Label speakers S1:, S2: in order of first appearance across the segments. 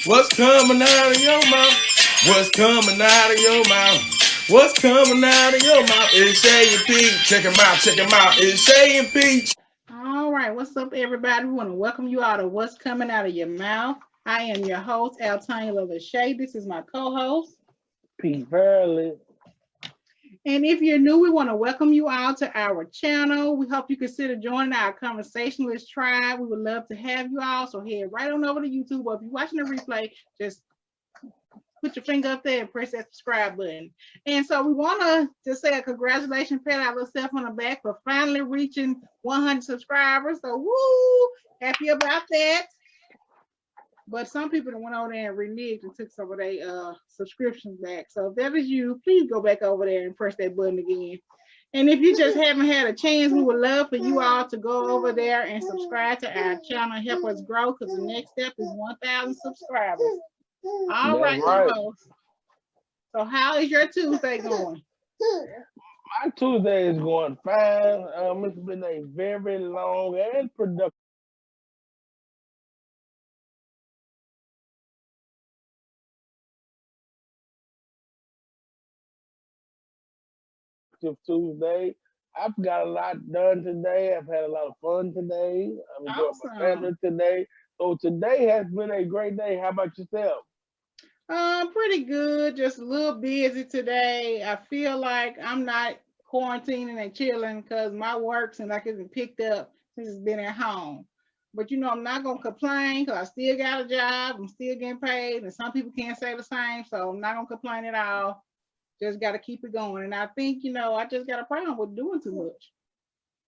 S1: What's coming out of your mouth? What's coming out of your mouth? What's coming out of your mouth? It's Shay and Peach. Check him out, check him out. It's Shay and Peach.
S2: All right, what's up, everybody? We want to welcome you out of What's Coming Out of Your Mouth. I am your host, Altanya Lachey. This is my co-host.
S3: Pete Fairley.
S2: And if you're new, we want to welcome you all to our channel. We hope you consider joining our conversationalist tribe. We would love to have you all. So head right on over to YouTube, or if you're watching the replay, just put your finger up there and press that subscribe button. And so we want to just say a congratulations, pat ourselves on the back for finally reaching 100 subscribers. So woo, happy about that. But some people went over there and reneged and took some of their subscriptions back. So if that is you, please go back over there and press that button again. And if you just haven't had a chance, we would love for you all to go over there and subscribe to our channel and help us grow, because the next step is 1,000 subscribers. All right, co-host. So how is your Tuesday going?
S3: My Tuesday is going fine. It's been a very long and productive Tuesday. I've got a lot done today. I've had a lot of fun today. I'm enjoying my family today. So today has been a great day. How about yourself?
S2: Pretty good. Just a little busy today. I feel like I'm not quarantining and chilling because my work seems like it's been picked up since it's been at home. But I'm not gonna complain because I still got a job. I'm still getting paid, and some people can't say the same. So I'm not gonna complain at all. Just got to keep it going. And I think I just got a problem with doing too much.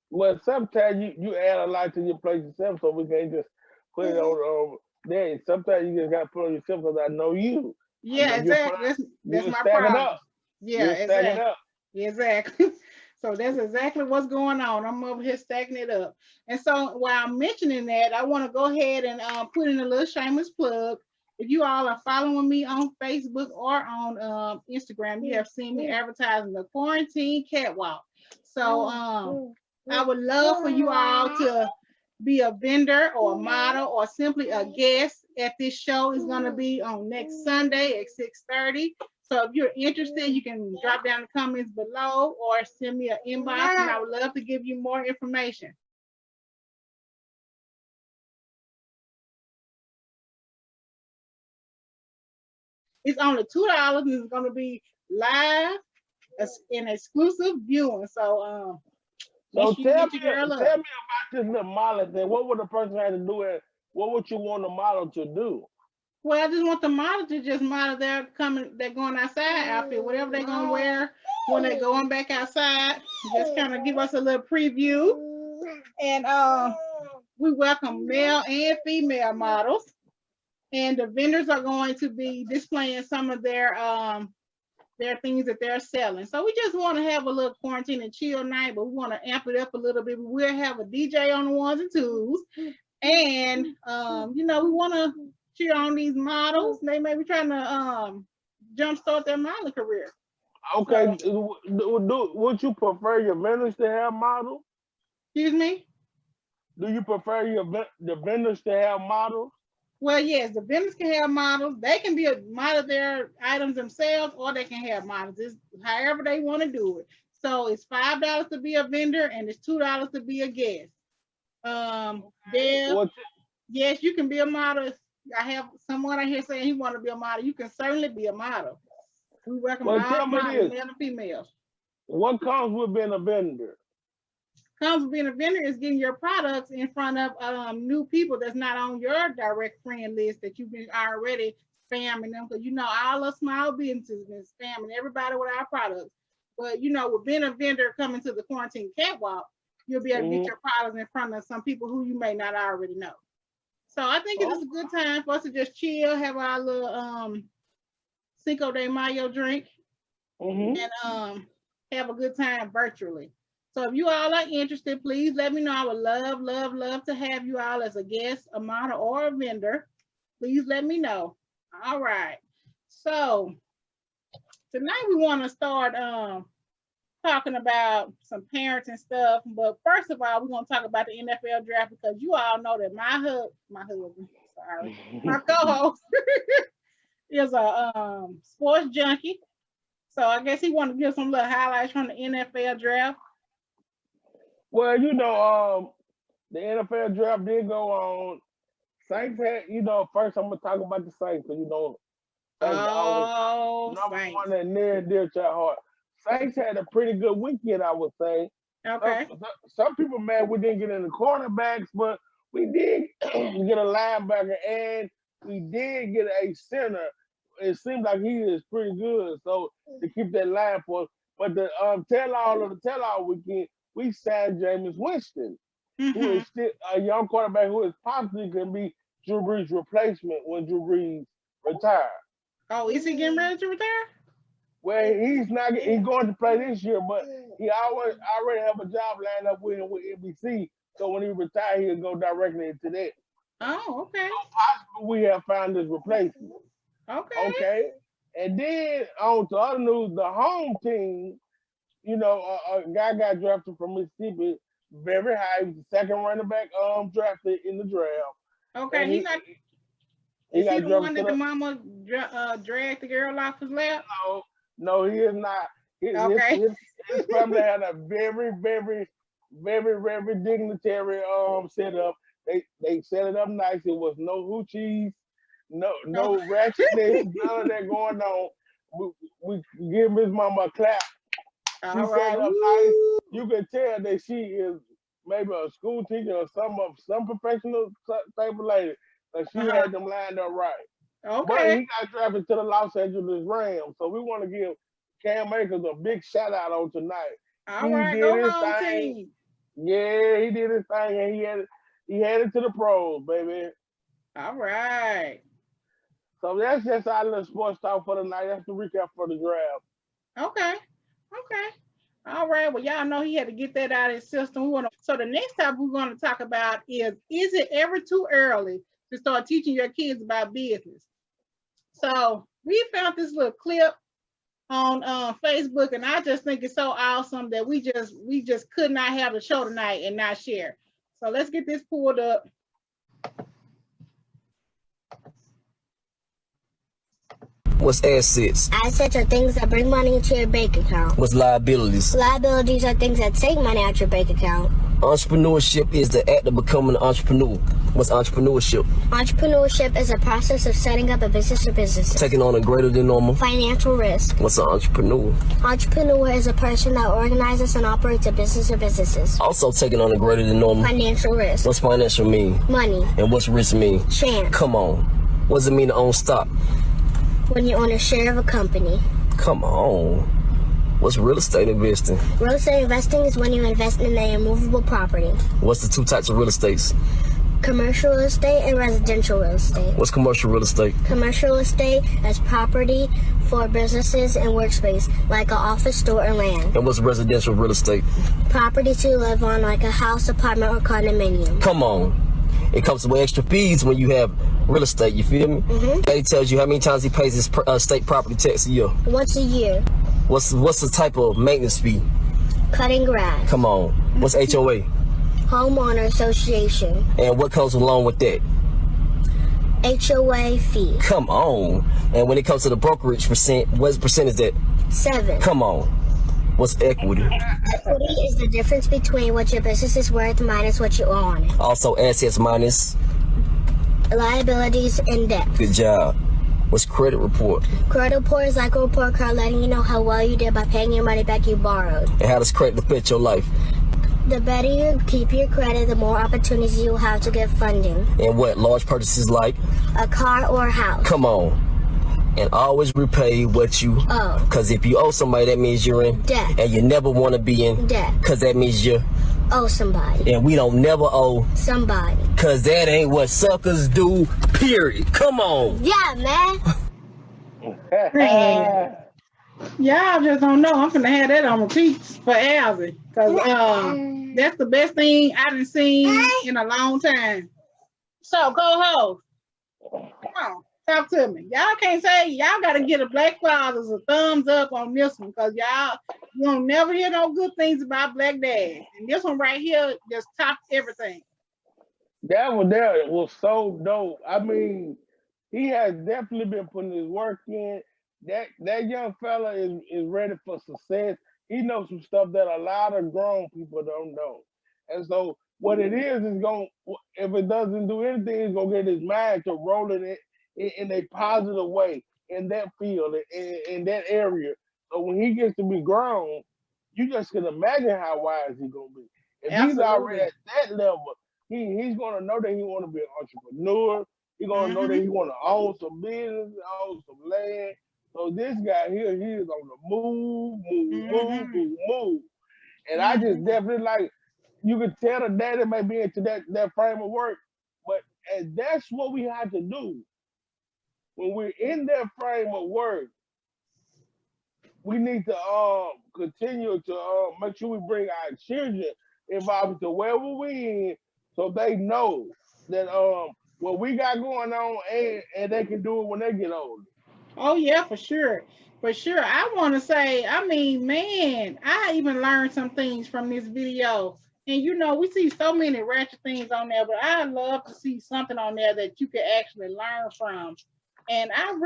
S3: Well, sometimes you add a lot to your plate yourself, so we can't just put it on there. Sometimes you just got to put on yourself because I know you.
S2: Yeah, exactly. That's my problem. Yeah, exactly. So that's exactly what's going on. I'm over here stacking it up. And so while I'm mentioning that, I want to go ahead and put in a little shameless plug. If you all are following me on Facebook or on Instagram, you have seen me advertising the quarantine catwalk. So I would love for you all to be a vendor or a model or simply a guest at this show. Is going to be on next Sunday at 6:30. So if you're interested, you can drop down the comments below or send me an inbox, and I would love to give you more information. It's only $2, and it's going to be live and exclusive viewing. So
S3: so tell me about this little model thing. What would the person have to do, and what would you want the model to do?
S2: Well, I just want the model to just model they're going outside outfit, whatever they're gonna wear when they're going back outside. Just kind of give us a little preview. And we welcome male and female models. And the vendors are going to be displaying some of their things that they're selling. So we just want to have a little quarantine and chill night, but we want to amp it up a little bit. We'll have a DJ on the ones and twos. And we want to cheer on these models. They may be trying to jumpstart their modeling career.
S3: Okay. So, would you prefer your vendors to have models?
S2: Excuse me?
S3: Do you prefer the vendors to have models?
S2: Well, yes, the vendors can have models. They can be a model their items themselves, or they can have models. It's however they want to do it. So it's $5 to be a vendor, and it's $2 to be a guest. Yes, you can be a model. I have someone out here saying he want to be a model. You can certainly be a model. We welcome all models, male and females.
S3: What comes with being a vendor?
S2: Comes with being a vendor is getting your products in front of new people that's not on your direct friend list that you've been already spamming them, because all the small businesses been spamming everybody with our products. But with being a vendor coming to the quarantine catwalk, you'll be able to get your products in front of some people who you may not already know. So I think it's a good time for us to just chill, have our little Cinco de Mayo drink, and have a good time virtually. So if you all are interested, please let me know. I would love, love, love to have you all as a guest, a model, or a vendor. Please let me know. All right. So tonight we want to start talking about some parenting stuff. But first of all, we're going to talk about the NFL draft, because you all know that my husband, Sorry. My co-host is a sports junkie. So I guess he wanted to give some little highlights from the NFL draft.
S3: Well, the NFL draft did go on. Saints had, first I'm gonna talk about the Saints because Saints always number
S2: Saints.
S3: one and near and dear to our heart. Saints had a pretty good weekend, I would say.
S2: Okay.
S3: Some people mad we didn't get in the cornerbacks, but we did get a linebacker and we did get a center. It seems like he is pretty good, so to keep that line for us. But the tell-all weekend, we signed Jameis Winston, who is still a young quarterback who is possibly going to be Drew Brees' replacement when Drew Brees retires.
S2: Oh, is he getting ready to retire?
S3: Well, he's going to play this year, but he already have a job lined up with him with NBC. So when he retires, he'll go directly into that.
S2: Oh, okay.
S3: So possibly we have found his replacement. Okay. And then on to other news, the home team, a guy got drafted from Mississippi very high. He was the second running back drafted in the draft.
S2: Okay, he got the one that the mama dragged the girl off his lap?
S3: No, he is not. His family had a very, very, very, very dignitary setup. They set it up nice. It was no hoochies, no ratchetness, none of that going on. We give his mama a clap. She set it up nice. You can tell that she is maybe a school teacher or some professional type of lady. So she had them lined up right.
S2: Okay.
S3: But he got drafted to the Los Angeles Rams. So we want to give Cam Akers a big shout out on tonight.
S2: All right, go home team.
S3: Yeah, he did his thing and he had it to the pros, baby.
S2: All right.
S3: So that's just our little sports talk for the night. That's the recap for the draft.
S2: Okay. All right. Well, y'all know he had to get that out of his system. So the next topic we're going to talk about is it ever too early to start teaching your kids about business? So we found this little clip on Facebook, and I just think it's so awesome that we just could not have the show tonight and not share. So let's get this pulled up.
S4: What's assets?
S5: Assets are things that bring money into your bank account.
S4: What's liabilities?
S5: Liabilities are things that take money out your bank account.
S4: Entrepreneurship is the act of becoming an entrepreneur. What's entrepreneurship?
S5: Entrepreneurship is a process of setting up a business or businesses.
S4: Taking on a greater than normal
S5: financial risk.
S4: What's an entrepreneur?
S5: Entrepreneur is a person that organizes and operates a business or businesses.
S4: Also taking on a greater than normal
S5: financial risk.
S4: What's financial mean?
S5: Money.
S4: And what's risk mean?
S5: Chance.
S4: Come on. What does it mean to own stock?
S5: When you own a share of a company.
S4: Come on. What's real estate investing?
S5: Real estate investing is when you invest in a immovable property.
S4: What's the two types of real estates?
S5: Commercial real estate and residential real estate.
S4: What's commercial real estate?
S5: Commercial real estate is property for businesses and workspace, like an office, store, or land.
S4: And what's residential real estate?
S5: Property to live on, like a house, apartment, or condominium.
S4: Come on. It comes with extra fees when you have real estate, you feel me?
S5: Mm-hmm.
S4: Daddy tells you how many times he pays his state property tax a year.
S5: Once a year.
S4: What's the type of maintenance fee?
S5: Cutting grass.
S4: Come on. What's HOA?
S5: Homeowner Association.
S4: And what comes along with that?
S5: HOA fee.
S4: Come on. And when it comes to the brokerage percent, what percent is that?
S5: 7.
S4: Come on. What's equity?
S5: Equity is the difference between what your business is worth minus what you own.
S4: Also assets minus
S5: liabilities and debt.
S4: Good job. What's credit report?
S5: Credit report is like a report card letting you know how well you did by paying your money back you borrowed.
S4: And how does credit affect your life?
S5: The better you keep your credit, the more opportunities you will have to get funding.
S4: And what? Large purchases like?
S5: A car or a house.
S4: Come on. And always repay what you
S5: owe.
S4: Because if you owe somebody, that means you're in
S5: debt.
S4: And you never want to be in
S5: debt.
S4: Because that means you
S5: owe somebody.
S4: And we don't never owe
S5: somebody.
S4: Because that ain't what suckers do, period. Come on.
S5: Yeah, man.
S2: Y'all just don't know. I'm gonna have that on repeat forever. Because that's the best thing I done seen in a long time. So, co-host, come on. Talk to me. Y'all can't say y'all gotta get a Black Fathers a thumbs up on this one because you don't never hear no good things about Black dads. And this one right here just tops everything.
S3: That one there was so dope. I mean, he has definitely been putting his work in. That young fella is ready for success. He knows some stuff that a lot of grown people don't know. And so what it is going, if it doesn't do anything, it's gonna get his mind to rolling it in a positive way in that field, in that area. So when he gets to be grown, you just can imagine how wise he's gonna be. If he's already
S2: Absolutely.
S3: at that level, he's gonna know that he want to be an entrepreneur. He's gonna know that he want to own some business, own some land. So this guy here, he is on the move, move. And I just definitely like, you can tell the daddy may be into that frame of work, but and that's what we have to do. When we're in that frame of work, we need to continue to make sure we bring our children involved to wherever we in, so they know that what we got going on, and they can do it when they get older.
S2: Oh yeah, for sure. For sure. I want to say, I mean, man, I even learned some things from this video. And you know, we see so many ratchet things on there, but I love to see something on there that you can actually learn from. And I'm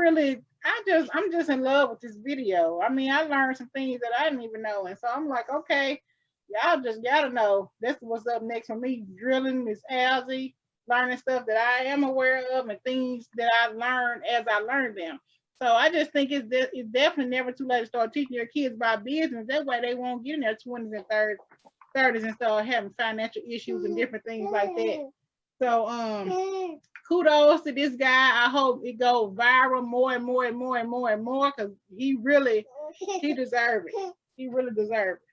S2: just in love with this video. I mean, I learned some things that I didn't even know. And so I'm like, okay, y'all just gotta know this is what's up next for me. Drilling Miss Alzy, learning stuff that I am aware of and things that I learned as I learned them. So I just think it's definitely never too late to start teaching your kids about business. That way they won't get in their 20s and 30s and start having financial issues and different things like that. So kudos to this guy. I hope it goes viral more and more and more and more and more, because he deserves it. He really deserves it.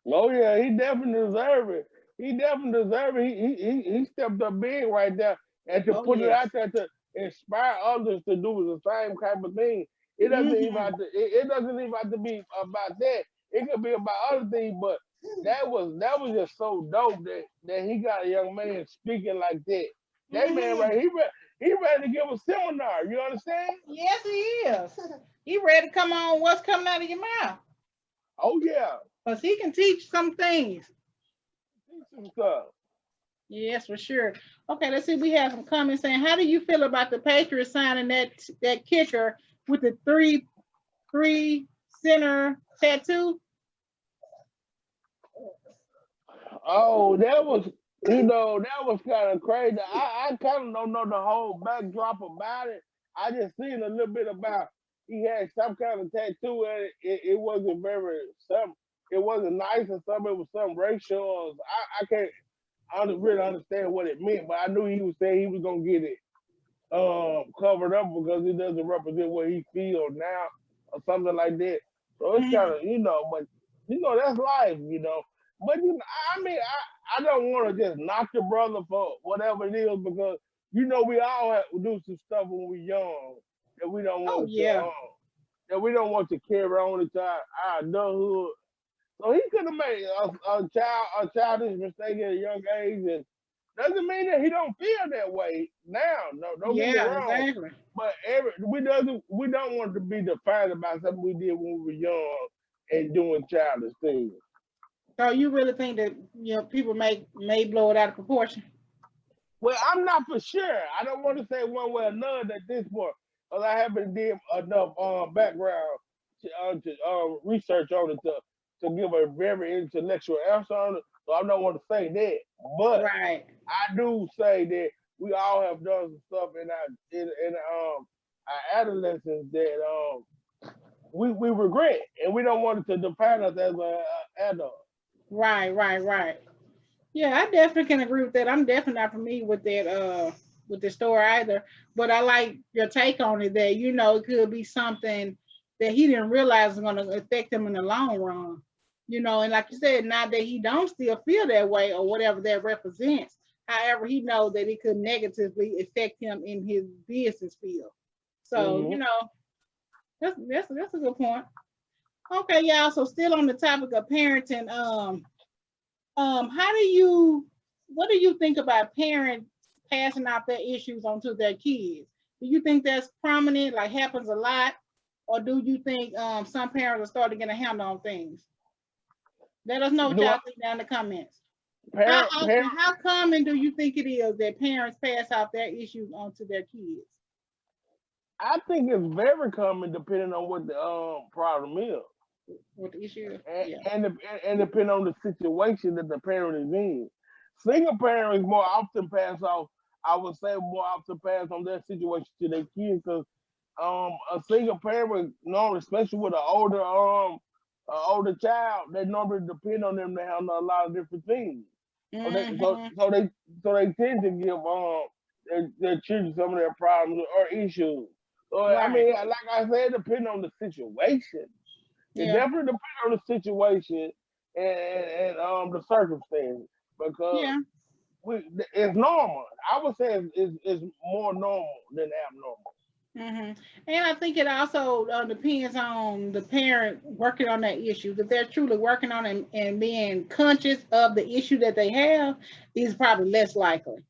S3: Oh yeah, he definitely deserve it. He definitely deserve it. He stepped up big right there, and to put it out there to inspire others to do the same kind of thing. It doesn't even have to. It doesn't even have to be about that. It could be about other things, but that was just so dope that he got a young man speaking like that. That man right, he ready to give a seminar. You understand?
S2: Yes, he is. He ready to come on. What's coming out of your mouth?
S3: Oh yeah,
S2: because he can teach some things.
S3: Teach some stuff.
S2: Yes, for sure. Okay, let's see. We have some comments saying, how do you feel about the Patriots signing that kicker with the three center tattoo?
S3: Oh, that was kind of crazy. I kind of don't know the whole backdrop about it. I just seen a little bit about he had some kind of tattoo, and it wasn't it wasn't nice or something. It was some racial. I can't really understand what it meant, but I knew he was saying he was gonna get it covered up because it doesn't represent what he feels now or something like that. So it's kind of, but that's life, But I mean, I don't want to just knock the brother for whatever it is, because we all have to do some stuff when we're young that we don't want to carry on into our adulthood. So he could have made a childish mistake at a young age, and doesn't mean that he don't feel that way now. No, don't get me wrong.
S2: Exactly.
S3: But we don't want to be defined by something we did when we were young and doing childish things.
S2: So you really think that people may blow it out of proportion?
S3: Well, I'm not for sure. I don't want to say one way or another at this point, because I haven't did enough background to research on it to give a very intellectual answer on it. So I don't want to say that, but I do say that we all have done some stuff in our adolescence that we regret, and we don't want it to define us as an adult.
S2: Right. Yeah, I definitely can agree with that. I'm definitely not familiar with that with the story either. But I like your take on it that it could be something that he didn't realize was going to affect him in the long run. And like you said, not that he don't still feel that way or whatever that represents. However, he knows that it could negatively affect him in his business field. So, that's a good point. Okay, y'all. So still on the topic of parenting, what do you think about parents passing out their issues onto their kids? Do you think that's prominent, like happens a lot? Or do you think some parents are starting to get a handle on things? Let us know what y'all think down in the comments.
S3: Parent,
S2: How often,
S3: parent.
S2: how common do you think it is that parents pass off their issues onto their kids?
S3: I think it's very common depending on what the problem is.
S2: What the issue is?
S3: and
S2: Yeah.
S3: and depend on the situation that the parent is in. Single parents more often pass off, I would say, more often pass on their situation to their kids because a single parent normally, especially with older child, they normally depend on them to handle a lot of different things. So they so
S2: Mm-hmm.
S3: so they so they tend to give their children some of their problems or issues. So I
S2: Right.
S3: mean, like I said, depending on the situation. It
S2: Yeah.
S3: definitely depends on the situation and the circumstances because
S2: Yeah.
S3: it's normal. I would say it's more normal than abnormal.
S2: And I think it also depends on the parent working on that issue. If they're truly working on it and being conscious of the issue that they have, is probably less likely.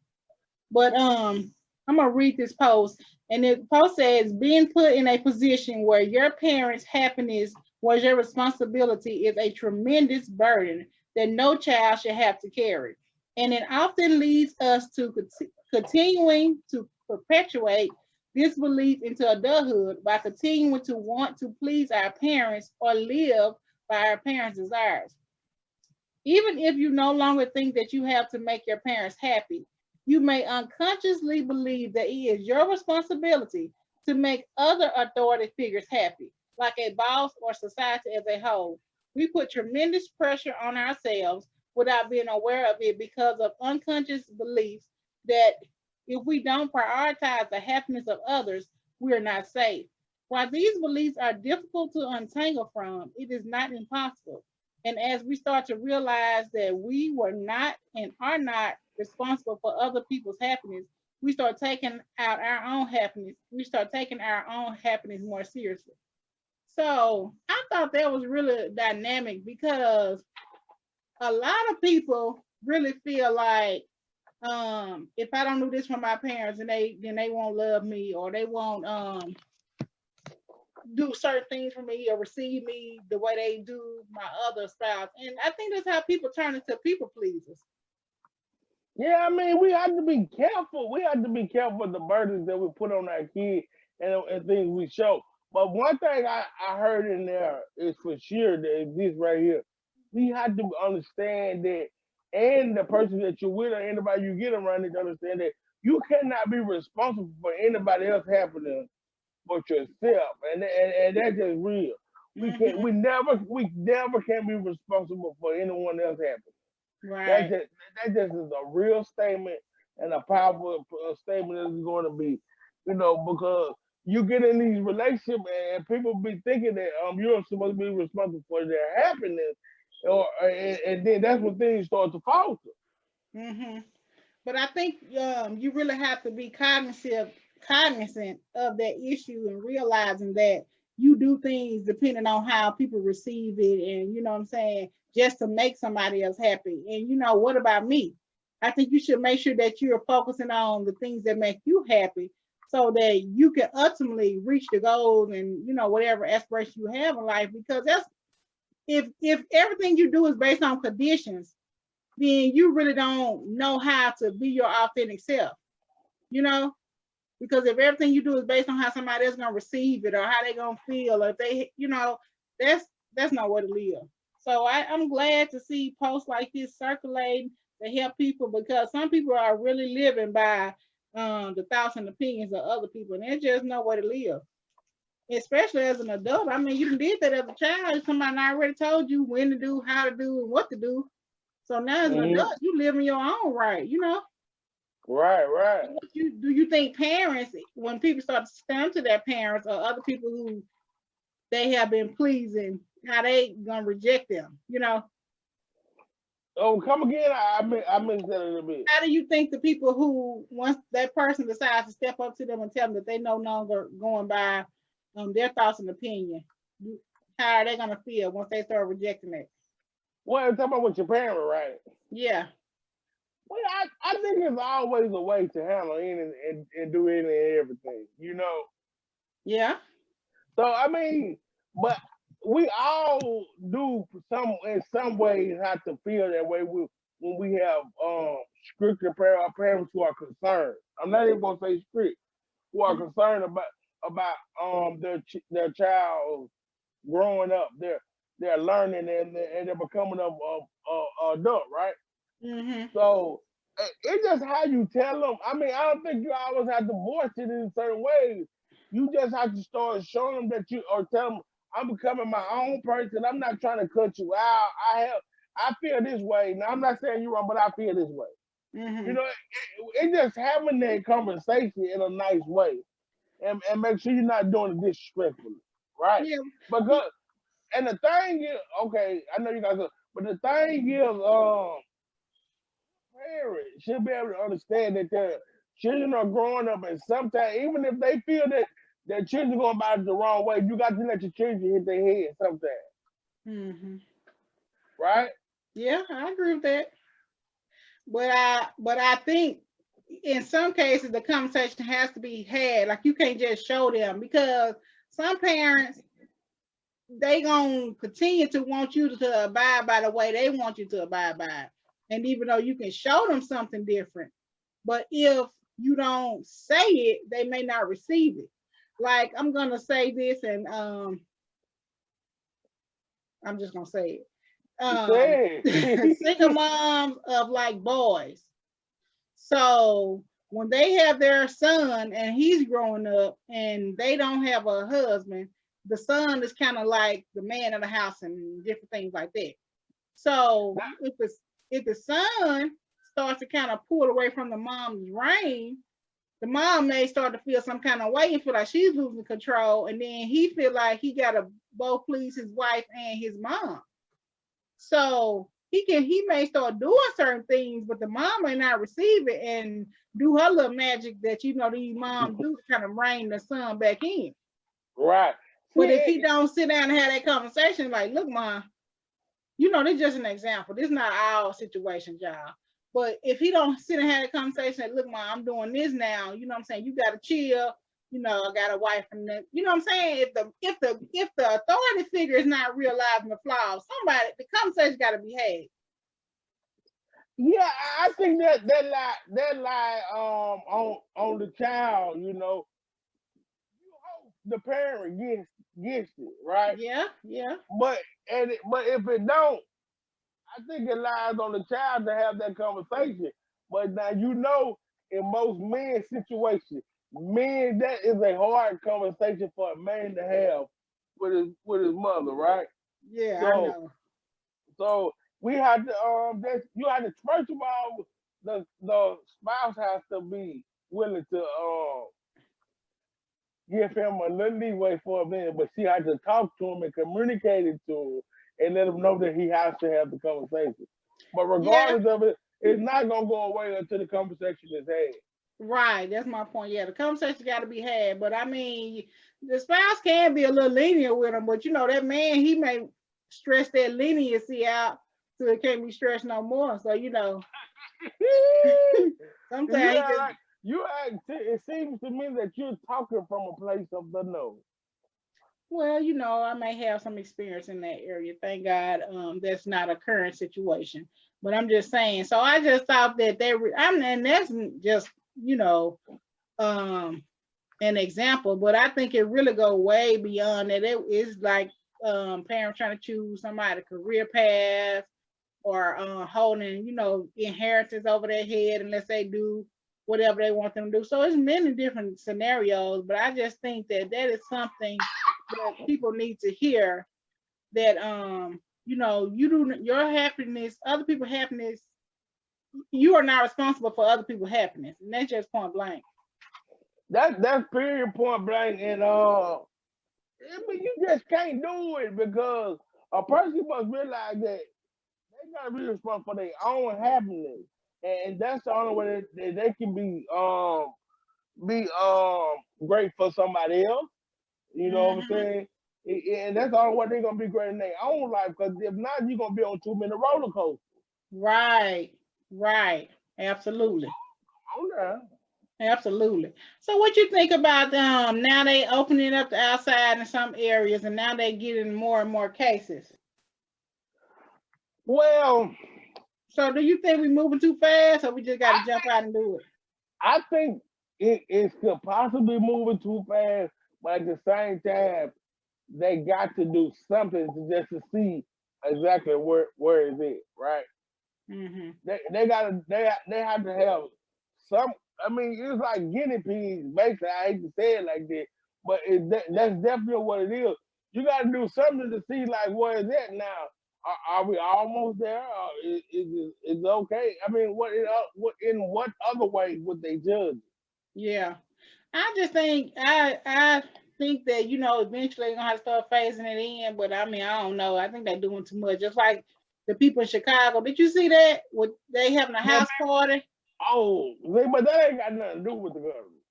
S2: But I'm gonna read this post, and the post says, "Being put in a position where your parents' happiness was your responsibility is a tremendous burden that no child should have to carry, and it often leads us to continuing to perpetuate this belief into adulthood by continuing to want to please our parents or live by our parents' desires. Even if you no longer think that you have to make your parents happy, you may unconsciously believe that it is your responsibility to make other authority figures happy, like a boss or society as a whole. We put tremendous pressure on ourselves without being aware of it because of unconscious beliefs that if we don't prioritize the happiness of others, we are not safe. While these beliefs are difficult to untangle from, it is not impossible. And as we start to realize that we were not and are not responsible for other people's happiness, we start taking out our own happiness. We start taking our own happiness more seriously. So I thought that was really dynamic because a lot of people really feel like if I don't do this for my parents, and then they won't love me or they won't do certain things for me or receive me the way they do my other spouse. And I think that's how people turn into people pleasers.
S3: Yeah, I mean, we have to be careful. We have to be careful with the burdens that we put on our kids and things we show. But one thing I heard in there is for sure that this right here, we have to understand that, and the person that you're with or anybody you get around need to understand that you cannot be responsible for anybody else happiness but yourself, and that's just real.
S2: Mm-hmm.
S3: We never can be responsible for anyone else happiness.
S2: Right.
S3: That just is a real statement and a powerful statement that is going to be, because you get in these relationships and people be thinking that you're supposed to be responsible for their happiness, and then that's when things start to falter.
S2: Mm-hmm. But I think you really have to be cognizant of that issue and realizing that you do things depending on how people receive it, and you know what I'm saying, just to make somebody else happy. And what about me? I think you should make sure that you're focusing on the things that make you happy so that you can ultimately reach the goals and whatever aspiration you have in life, because that's if everything you do is based on conditions, then you really don't know how to be your authentic self, you know? Because if everything you do is based on how somebody else gonna receive it or how they gonna feel, or if they, that's not where to live. So I'm glad to see posts like this circulating to help people, because some people are really living by the thoughts and opinions of other people, and they just know where to live. Especially as an adult. I mean, you did that as a child. Somebody already told you when to do, how to do, and what to do. So now as an
S3: Hmm.
S2: adult, you live in your own right.
S3: Right, right.
S2: Do you think parents, when people start to stand to their parents or other people who they have been pleasing, how they gonna reject them?
S3: Oh, come again. I missed that a little bit.
S2: How do you think the people who, once that person decides to step up to them and tell them that they no longer going by their thoughts and opinion, how are they gonna feel once they start rejecting it?
S3: Well, talking about with your parent, right?
S2: Yeah.
S3: Well, I think there's always a way to handle any and do any and everything.
S2: Yeah.
S3: So I mean, but we all do in some ways have to feel that way when we have stricter parents who are concerned. I'm not even gonna say strict, who are concerned about their child growing up. They're learning and they're becoming a adult, right?
S2: Mm-hmm.
S3: So it's just how you tell them. I mean, I don't think you always have to voice it in certain ways. You just have to start showing them that you, or tell them, I'm becoming my own person. I'm not trying to cut you out. I feel this way. Now, I'm not saying you're wrong, but I feel this way.
S2: Mm-hmm.
S3: You know, it's just having that conversation in a nice way, and make sure you're not doing it disrespectfully, right?
S2: Yeah.
S3: Because, and the thing is, okay, I know you guys, but the thing is, parents should be able to understand that their children are growing up, and sometimes, even if they feel that their children are going about it the wrong way, you got to let your children hit their head sometimes.
S2: Mm-hmm.
S3: Right?
S2: Yeah, I agree with that. But I think in some cases the conversation has to be had. Like, you can't just show them, because some parents, they gonna continue to want you to abide by the way they want you to abide by. And even though you can show them something different, but if you don't say it, they may not receive it. Like, I'm gonna say this, and I'm just gonna say it. Single moms of like boys. So when they have their son and he's growing up and they don't have a husband, the son is kind of like the man of the house and different things like that. So if the son starts to kind of pull away from the mom's reign, the mom may start to feel some kind of way and feel like she's losing control, and then he feel like he gotta both please his wife and his mom. So he may start doing certain things, but the mom may not receive it and do her little magic that these moms do to kind of rein the son back in.
S3: Right.
S2: But if he don't sit down and have that conversation, like, look, Mom, this is just an example. This is not our situation, y'all. But if he don't sit and have that conversation, like, look, Mom, I'm doing this now. You know what I'm saying? You got to chill. I got a wife and that. You know what I'm saying? If the authority figure is not realizing the flaws, the conversation got to be had.
S3: Yeah, I think that lie on the child. You hope the parent gets it, right?
S2: Yeah.
S3: But if it don't, I think it lies on the child to have that conversation. But now in most men's situations, that is a hard conversation for a man to have with his mother, right?
S2: Yeah, I know.
S3: So we have to you have to, first of all, the spouse has to be willing to give him a little leeway for a minute, but she has to talk to him and communicate it to him and let him know that he has to have the conversation. But regardless of it, it's not gonna go away until the conversation is had.
S2: Right, that's my point. Yeah, the conversation got to be had. But I mean, the spouse can be a little lenient with him, but that man, he may stretch that leniency out so it can't be stretched no more. So sometimes
S3: it seems to me that you're talking from a place of the know.
S2: Well, I may have some experience in that area. Thank God, that's not a current situation. But I'm just saying. So I just thought that and that's just an example. But I think it really go way beyond that. It is like parents trying to choose somebody's career path, or holding inheritance over their head unless they do whatever they want them to do. So it's many different scenarios. But I just think that is something that people need to hear, that you do your happiness, other people's happiness, you are not responsible for other people's happiness, and that's just point blank.
S3: That's period, point blank. And you just can't do it, because a person must realize that they gotta be responsible for their own happiness, and that's the only way that they can be great for somebody else. You know what I'm saying? And that's the only way they're gonna be great in their own life. Because if not, you're gonna be on too many roller coasters.
S2: Right. Absolutely.
S3: Okay.
S2: Absolutely. So what you think about now they opening up the outside in some areas, and now they getting more and more cases?
S3: Well,
S2: So do you think we're moving too fast, or we just got to jump out and do it?
S3: I think it could possibly moving too fast, but at the same time, they got to do something to see exactly where is it, right?
S2: Mm-hmm.
S3: They have to have some. I mean, it's like guinea pigs. Basically, I hate to say it like that, but that's definitely what it is. You got to do something to see like where is it now. Are we almost there? Or is it okay? I mean, in what other way would they judge?
S2: Yeah, I just think I think that eventually they're gonna have to start phasing it in. But I mean, I don't know. I think they're doing too much. Just like the people in Chicago. Did you see that? With they having a house party?
S3: Oh, but that ain't got nothing to do with the government.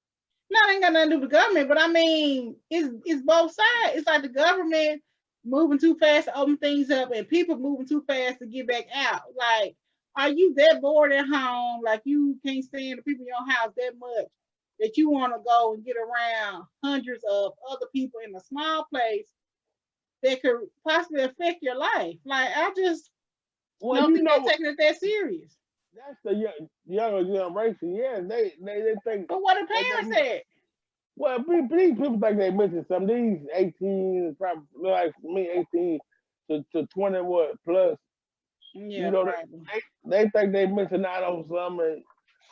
S2: No, it ain't got nothing to do with the government. But I mean, it's both sides. It's like the government moving too fast to open things up, and people moving too fast to get back out. Like, are you that bored at home? Like, you can't stand the people in your house that much that you want to go and get around hundreds of other people in a small place that could possibly affect your life? Like, I just don't think they're taking it that serious.
S3: That's the younger generation. Yeah, they think.
S2: But what the parents said?
S3: Well, these people think they missing something. These 18, probably like me, 18 to 20 plus.
S2: Yeah,
S3: they think they missing out on something.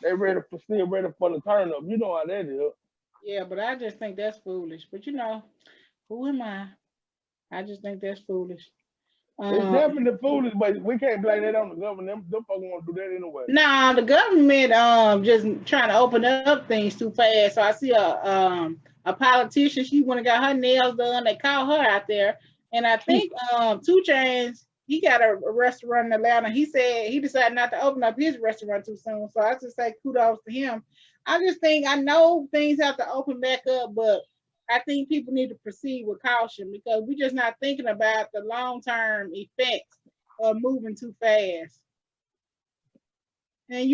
S3: And they still ready for the turn up. You know how that is.
S2: Yeah, but I just think that's foolish. But who am I? I just think that's foolish.
S3: It's definitely foolish, but we can't blame that on the government. Them folks want to do that anyway.
S2: Nah, the government just trying to open up things too fast. So I see a politician. She went and got her nails done. They called her out there, and I think 2 Chainz, he got a restaurant in Atlanta. He said he decided not to open up his restaurant too soon. So I just say kudos to him. I just think I know things have to open back up, but I think people need to proceed with caution because we're just not thinking about the long-term effects of moving too fast. And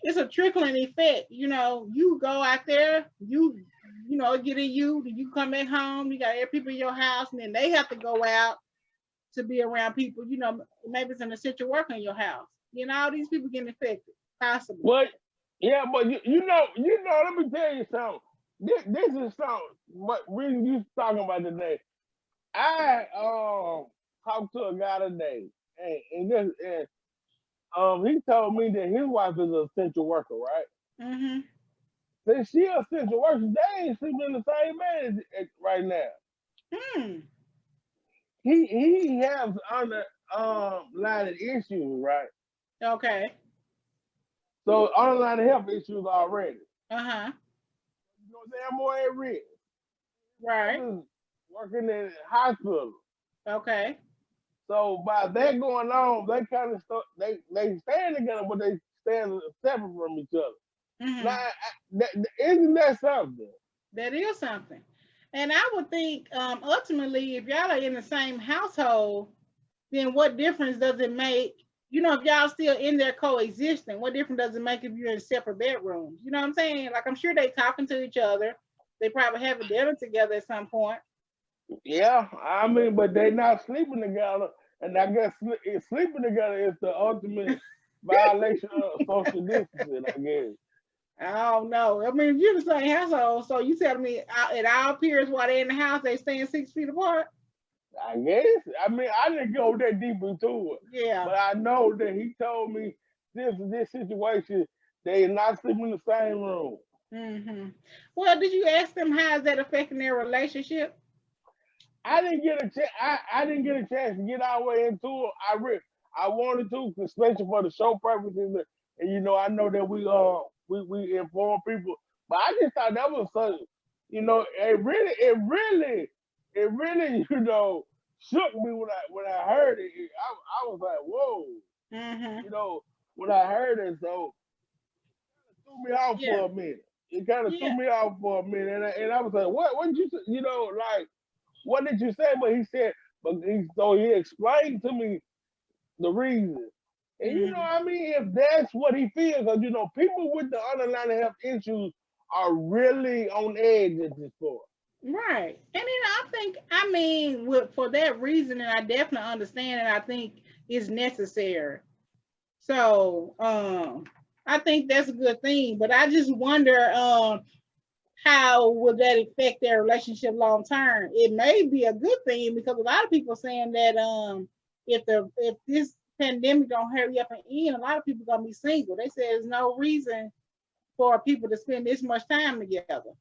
S2: it's a trickling effect. You go out there, get in you come back home, you got every people in your house, and then they have to go out to be around people. Maybe it's an essential worker in your house. All these people getting affected, possibly.
S3: Well, yeah, but let me tell you something. This is something. What reason you talking about today? I talked to a guy today, and he told me that his wife is an essential worker, right?
S2: Mm-hmm.
S3: Since she an essential worker, they ain't sleeping in the same bed right now. He has underlying issues, right?
S2: Okay.
S3: So underlying health issues already.
S2: Uh-huh.
S3: They're more at risk.
S2: Right.
S3: Working in a hospital.
S2: Okay.
S3: So by that going on, they kind of they stand together, but they stand separate from each other.
S2: Mm-hmm.
S3: Now, isn't that something?
S2: That is something. And I would think ultimately, if y'all are in the same household, then what difference does it make? If y'all still in there coexisting, what difference does it make if you're in separate bedrooms? You know what I'm saying? Like, I'm sure they talking to each other. They probably having dinner together at some point.
S3: Yeah, I mean, but they not sleeping together. And I guess sleeping together is the ultimate violation of social distancing, I guess.
S2: I don't know. I mean, if you're the same household, so you telling me at all periods while they're in the house, they staying 6 feet apart?
S3: I guess. I mean, I didn't go that deep into it.
S2: Yeah.
S3: But I know that he told me this situation, they not sleeping in the same room.
S2: Mm-hmm. Well, did you ask them how is that affecting their relationship?
S3: I didn't get a chance. I didn't get a chance to get our way into it. I wanted to, especially for the show purposes, and I know that we inform people. But I just thought that was such, it really shook me when I heard it. I was like, whoa.
S2: Mm-hmm.
S3: When I heard it, so it threw me off for a minute. It kind of threw me off for a minute, and I was like, what did you say? What did you say? But he said, he explained to me the reason. And I mean, if that's what he feels, because people with the underlying health issues are really on edge at this point.
S2: Right. And I think, for that reason, and I definitely understand, and I think it's necessary. So I think that's a good thing. But I just wonder how will that affect their relationship long term? It may be a good thing because a lot of people are saying that if this pandemic don't hurry up and end, a lot of people gonna be single. They say there's no reason for people to spend this much time together.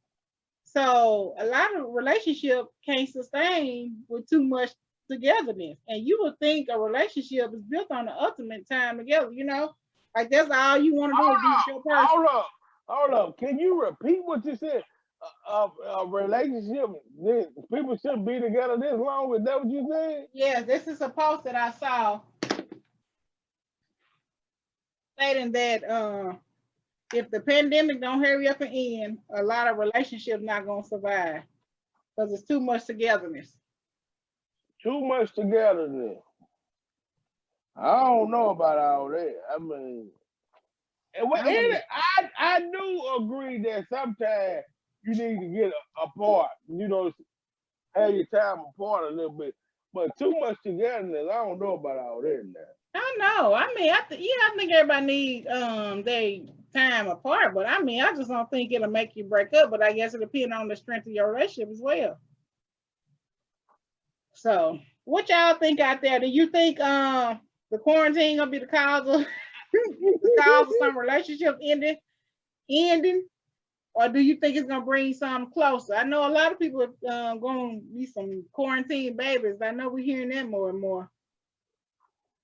S2: So a lot of relationship can't sustain with too much togetherness. And you would think a relationship is built on the ultimate time together, you know? Like that's all you want to do is be with your person.
S3: Hold up. Can you repeat what you said? A relationship, people shouldn't be together this long. Is that what you said?
S2: Yes, this is a post that I saw stating that if the pandemic don't hurry up and end, a lot of relationships not gonna survive because it's too much togetherness.
S3: Too much togetherness. I don't know about all that. I mean, I do agree that sometimes you need to get apart. You know, have your time apart a little bit. But too much togetherness, I don't know about all that now.
S2: I know. I mean, I think everybody need their time apart, but I mean, I just don't think it'll make you break up. But I guess it depends on the strength of your relationship as well. So, what y'all think out there? Do you think the quarantine gonna be the cause of some relationships ending, or do you think it's gonna bring some closer? I know a lot of people are gonna be some quarantine babies. I know we're hearing that more and more.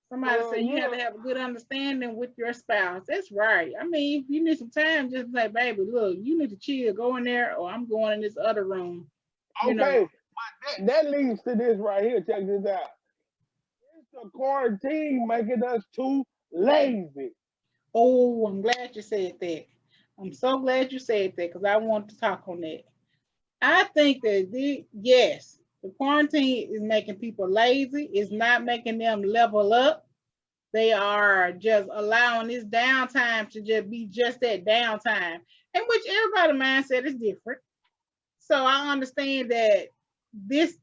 S2: Somebody said you have to have a good understanding with your spouse. That's right. I mean, if you need some time, just say, baby, look, you need to chill, go in there, or I'm going in this other room.
S3: Okay, but that leads to this right here. Check this out. It's the quarantine making us too lazy.
S2: Oh, I'm glad you said that. I'm so glad you said that because I want to talk on that. I think that yes, the quarantine is making people lazy. It's not making them level up. They are just allowing this downtime to just be just that downtime, in which everybody's mindset is different. So I understand that this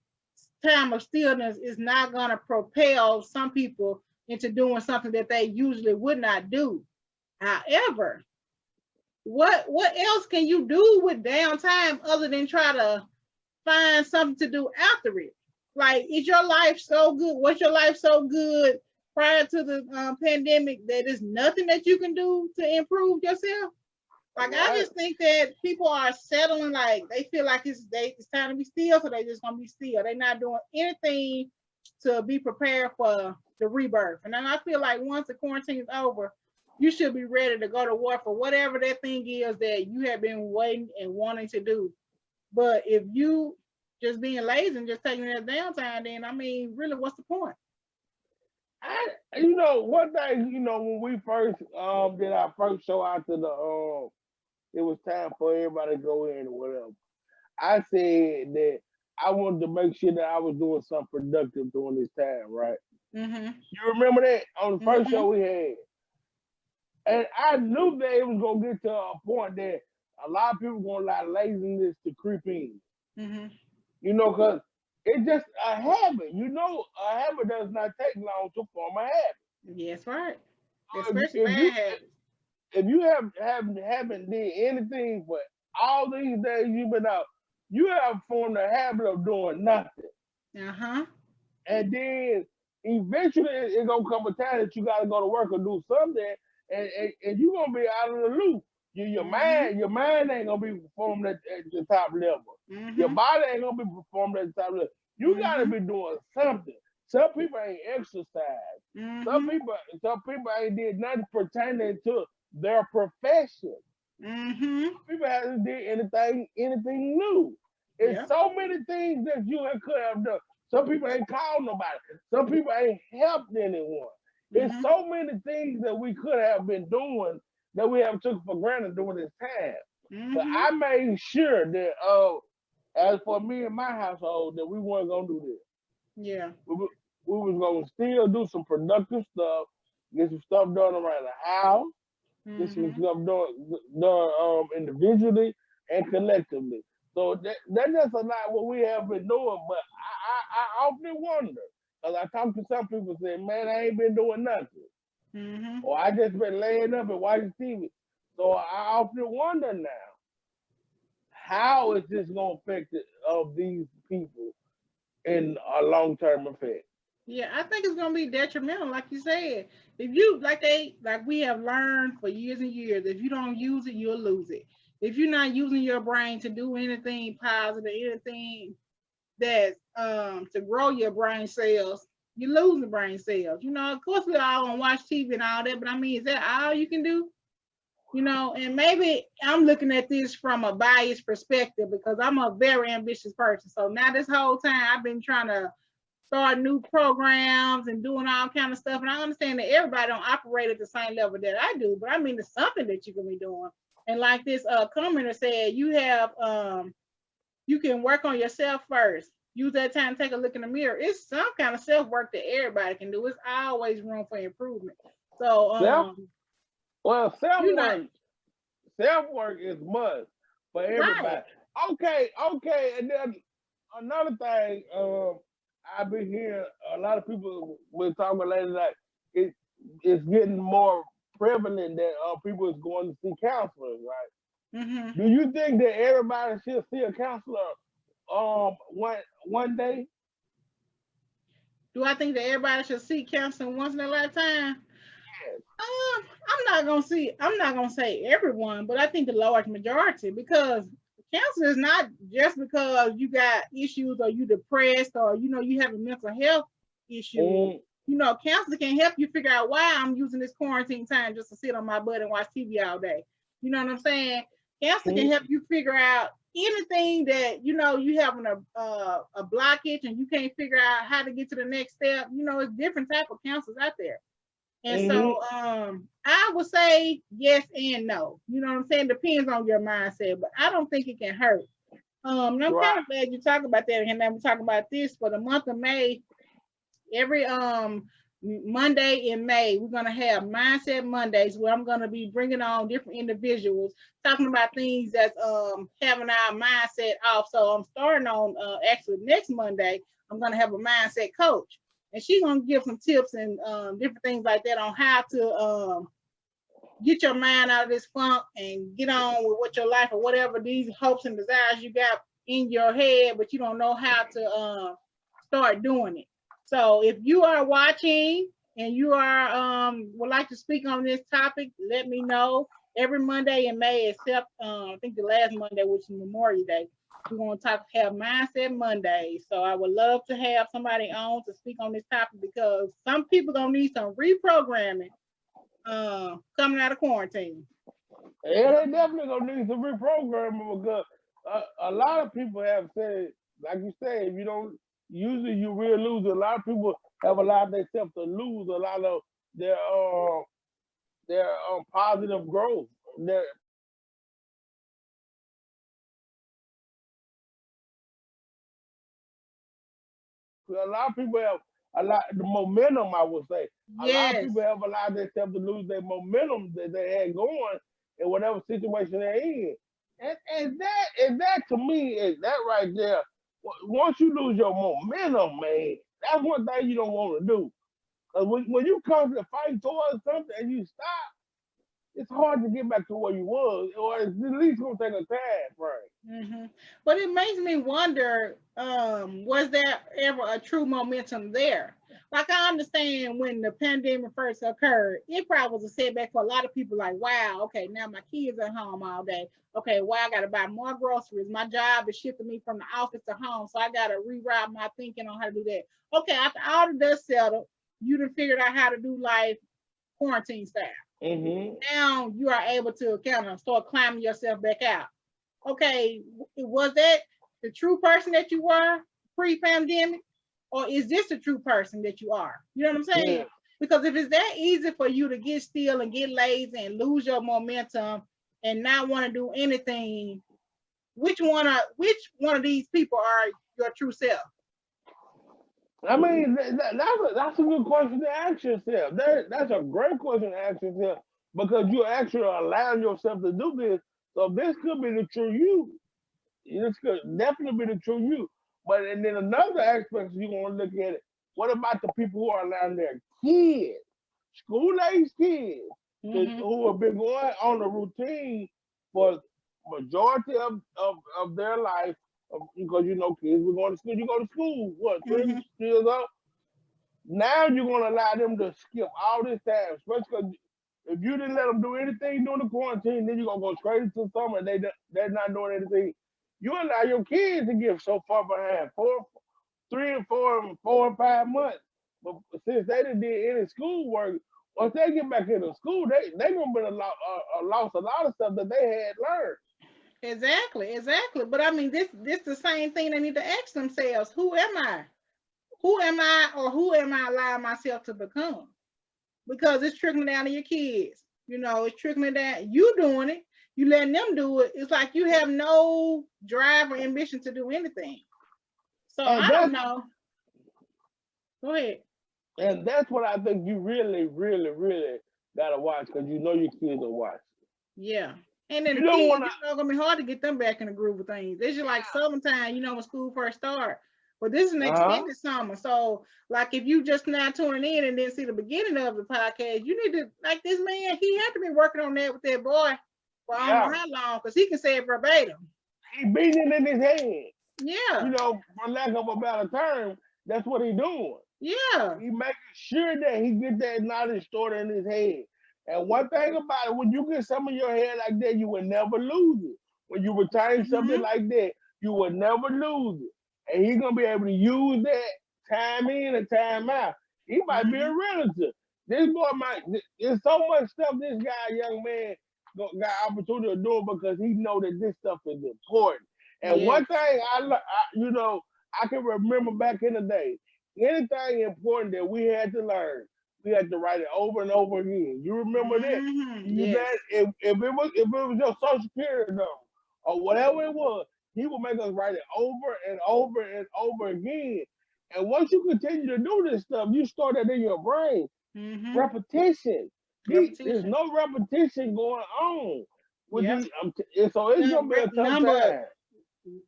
S2: time of stillness is not going to propel some people into doing something that they usually would not do. However, what else can you do with downtime other than try to find something to do after it? Like, is your life so good? Was your life so good prior to the pandemic that there's nothing that you can do to improve yourself? Like, right. I just think that people are settling, like they feel like it's time to be still, so they just gonna be still. They're not doing anything to be prepared for the rebirth. And then I feel like once the quarantine is over, you should be ready to go to war for whatever that thing is that you have been waiting and wanting to do. But if you just being lazy and just taking that downtime, then I mean, really, what's the point?
S3: One thing, when we first did our first show after it was time for everybody to go in or whatever, I said that I wanted to make sure that I was doing something productive during this time, right? Mm-hmm. You remember that on the first show we had? And I knew that it was going to get to a point that a lot of people were going to allow laziness to creep in. Mm-hmm. Because it's just a habit. A habit does not take long to form a habit.
S2: Yes, right. Especially bad habits.
S3: If you haven't did anything for all these days you've been out, you have formed a habit of doing nothing. Uh-huh. And then eventually it's going to come a time that you got to go to work or do something, and you're going to be out of the loop. Your mind ain't going to be performed at the top level. Mm-hmm. Your body ain't going to be performed at the top level. You got to be doing something. Some people ain't exercised. Mm-hmm. Some people ain't did nothing pertaining to their profession. Mm-hmm. People haven't did anything new. It's so many things that you could have done. Some people ain't called nobody. Some people ain't helped anyone. There's so many things that we could have been doing that we have took for granted during this time. Mm-hmm. But I made sure that as for me and my household, that we weren't gonna do this. Yeah. We was gonna still do some productive stuff, get some stuff done around the house, get some stuff done individually and collectively. So that's just a lot what we have been doing. But I often wonder, because I talk to some people saying, man, I ain't been doing nothing. or I just been laying up and watching TV. So I often wonder now, how is this going to affect these people in a long-term effect?
S2: Yeah, I think it's gonna be detrimental, like you said. If you like we have learned for years and years, if you don't use it, you'll lose it. If you're not using your brain to do anything positive, anything that's to grow your brain cells, you're losing brain cells. You know, of course we all gonna watch TV and all that, but I mean, is that all you can do? You know, and maybe I'm looking at this from a biased perspective because I'm a very ambitious person. So now this whole time I've been trying to start new programs and doing all kind of stuff. And I understand that everybody don't operate at the same level that I do, but I mean, it's something that you can be doing. And like this commenter said, you have you can work on yourself first. Use that time to take a look in the mirror. It's some kind of self-work that everybody can do. It's always room for improvement. So
S3: self-work is must for everybody. Right. Okay. And then another thing, I've been hearing a lot of people been talking about lately, like it's getting more prevalent that people is going to see counselors, right? Do you think that everybody should see a counselor one day?
S2: Do I think that everybody should see counseling once in a lifetime?
S3: Yes.
S2: I'm not gonna say everyone, but I think the large majority, because cancer is not just because you got issues or you depressed or you have a mental health issue. You know, counselor can help you figure out why I'm using this quarantine time just to sit on my butt and watch TV all day. You know what I'm saying? Counselor can help you figure out anything that you having a blockage and you can't figure out how to get to the next step. You know, it's different type of counselors out there. And so I would say yes and no. You know what I'm saying? Depends on your mindset, but I don't think it can hurt. And I'm kind of glad you talk about that. And then we talk about this for the month of May. Every Monday in May, we're gonna have Mindset Mondays where I'm gonna be bringing on different individuals talking about things that's having our mindset off. So I'm starting on actually next Monday. I'm gonna have a mindset coach. And she's gonna give some tips and different things like that on how to get your mind out of this funk and get on with what your life or whatever these hopes and desires you got in your head, but you don't know how to start doing it. So if you are watching and you are would like to speak on this topic, let me know. Every Monday in May, except I think the last Monday, which is Memorial Day. We're going to have Mindset Monday. So I would love to have somebody on to speak on this topic because some people going to need some reprogramming coming out of quarantine.
S3: Yeah, they definitely going to need some reprogramming because a lot of people have said, like you said, if you don't use it, you will lose it. A lot of people have allowed themselves to lose a lot of their positive growth. A lot of people have the momentum, I would say. A lot of people have allowed themselves to lose their momentum that they had going in whatever situation they're in. And that to me is that right there. Once you lose your momentum, man, that's one thing you don't want to do. Because when you come to fight towards something and you stop, it's hard to get back to where you was, or it's at least gonna take a time frame.
S2: But it makes me wonder, was there ever a true momentum there? Like I understand when the pandemic first occurred, it probably was a setback for a lot of people. Like, wow, okay, now my kids are home all day. Okay, well, I got to buy more groceries. My job is shifting me from the office to home, so I got to reroute my thinking on how to do that. Okay, after all the dust settled, you done figured out how to do life quarantine style. Now you are able to kind of start climbing yourself back out. Okay, was that the true person that you were pre-pandemic, or is this the true person that you are? You know what I'm saying? Yeah. Because if it's that easy for you to get still and get lazy and lose your momentum and not want to do anything, which one of these people are your true self?
S3: I mean, that's a good question to ask yourself. That's a great question to ask yourself because you're actually allowing yourself to do this. So this could be the true you. This could definitely be the true you. But and then another aspect you want to look at it. What about the people who are allowing their kids school-age kids
S2: Mhm.
S3: who have been going on a routine for majority of their life, because you know kids were going to school. You go to school, what, 3
S2: Mhm.
S3: years old? Now you're going to allow them to skip all this time, especially because if you didn't let them do anything during the quarantine, then you're going to go straight into summer and they're not doing anything. You allow your kids to get so far behind, 3 and 4 and 5 months. But since they didn't did any schoolwork, once they get back into school, they gonna be lost a lot of stuff that they had learned.
S2: Exactly. But I mean, this the same thing they need to ask themselves: Who am I? Who am I, or who am I allowing myself to become? Because it's trickling down to your kids. You know, it's trickling down. You doing it. You letting them do it. It's like you have no drive or ambition to do anything. So I don't know. Go ahead.
S3: And that's what I think you really, really, really gotta watch, because you know your kids will watch.
S2: Yeah. And then
S3: You
S2: the
S3: don't
S2: kids,
S3: wanna.
S2: it's not gonna be hard to get them back in the groove of things. It's just like summertime, you know, when school first start. But this is an extended summer. So like if you just now tuning in and didn't see the beginning of the podcast, you need to, like, this man, he had to be working on that with that boy for I don't know how long, because he can say it verbatim.
S3: He beating it in his head.
S2: Yeah.
S3: You know, for lack of a better term, that's what he doing.
S2: Yeah.
S3: He making sure that he get that knowledge stored in his head. And one thing about it, when you get some in your head like that, you will never lose it. When you retain something like that, you will never lose it. And he's gonna be able to use that time in and time out. He might be a realtor. This boy there's so much stuff this guy, young man, got opportunity to do because he know that this stuff is important. And one thing I can remember back in the day, anything important that we had to learn, we had to write it over and over again. You remember that?
S2: Yes.
S3: If it was your social security number or whatever it was, he would make us write it over and over and over again. And once you continue to do this stuff, you store that in your brain. Repetition. There's no repetition going on. So it's gonna be a tough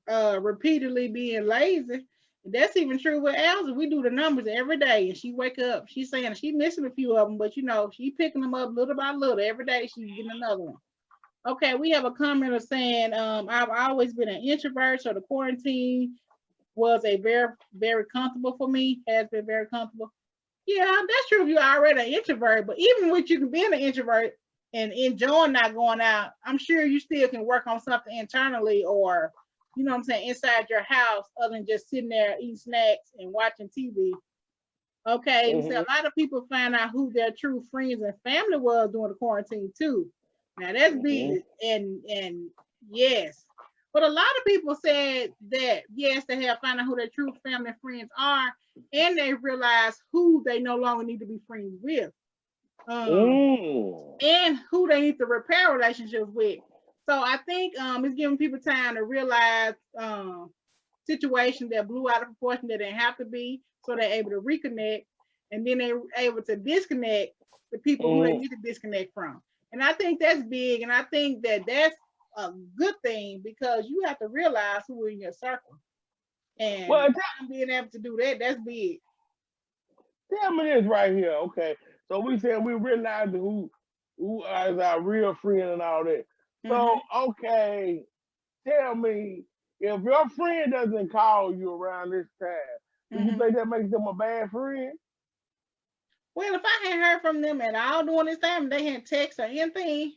S3: time.
S2: Repeatedly being lazy. That's even true with Elsa. We do the numbers every day, and she wake up. She's saying she missing a few of them, but you know she picking them up little by little. Every day she's getting another one. Okay, we have a commenter saying, I've always been an introvert, so the quarantine was a very, very comfortable for me. Has been very comfortable. Yeah, that's true if you're already an introvert, but even with you being an introvert and enjoying not going out, I'm sure you still can work on something internally, or you know what I'm saying, inside your house, other than just sitting there eating snacks and watching TV. Okay, so a lot of people find out who their true friends and family was during the quarantine too. Now that's big, and yes, but a lot of people said that yes, they have found out who their true family and friends are, and they realize who they no longer need to be friends with, and who they need to repair relationships with. So I think it's giving people time to realize situations that blew out of proportion that didn't have to be, so they're able to reconnect, and then they're able to disconnect the people who they need to disconnect from. And I think that's big, and I think that that's a good thing, because you have to realize who in your circle. And being able to do that, that's big.
S3: Tell me this right here, okay? So we said we realized who is our real friend and all that. So, okay, tell me, if your friend doesn't call you around this time, do you think that makes them a bad friend?
S2: Well, if I hadn't heard from them at all during this time, they hadn't text or anything,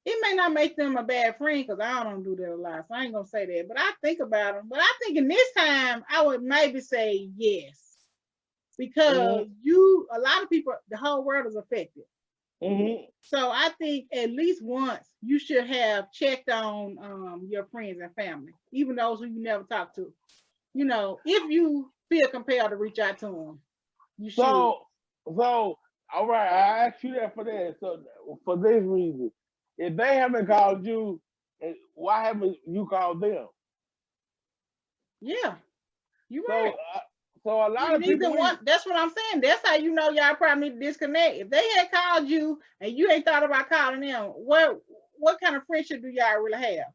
S2: it may not make them a bad friend, because I don't do that a lot, so I ain't gonna say that. But I think about them. But I think in this time, I would maybe say yes, because a lot of people, the whole world is affected. So I think at least once you should have checked on your friends and family, even those who you never talk to. You know, if you feel compelled to reach out to them, you should.
S3: So, all right, I asked you that for that. So, for this reason, if they haven't called you, why haven't you called them?
S2: Yeah, you're right.
S3: So a lot of people.
S2: That's what I'm saying. That's how you know y'all probably need to disconnect. If they had called you and you ain't thought about calling them, what kind of friendship do y'all really have?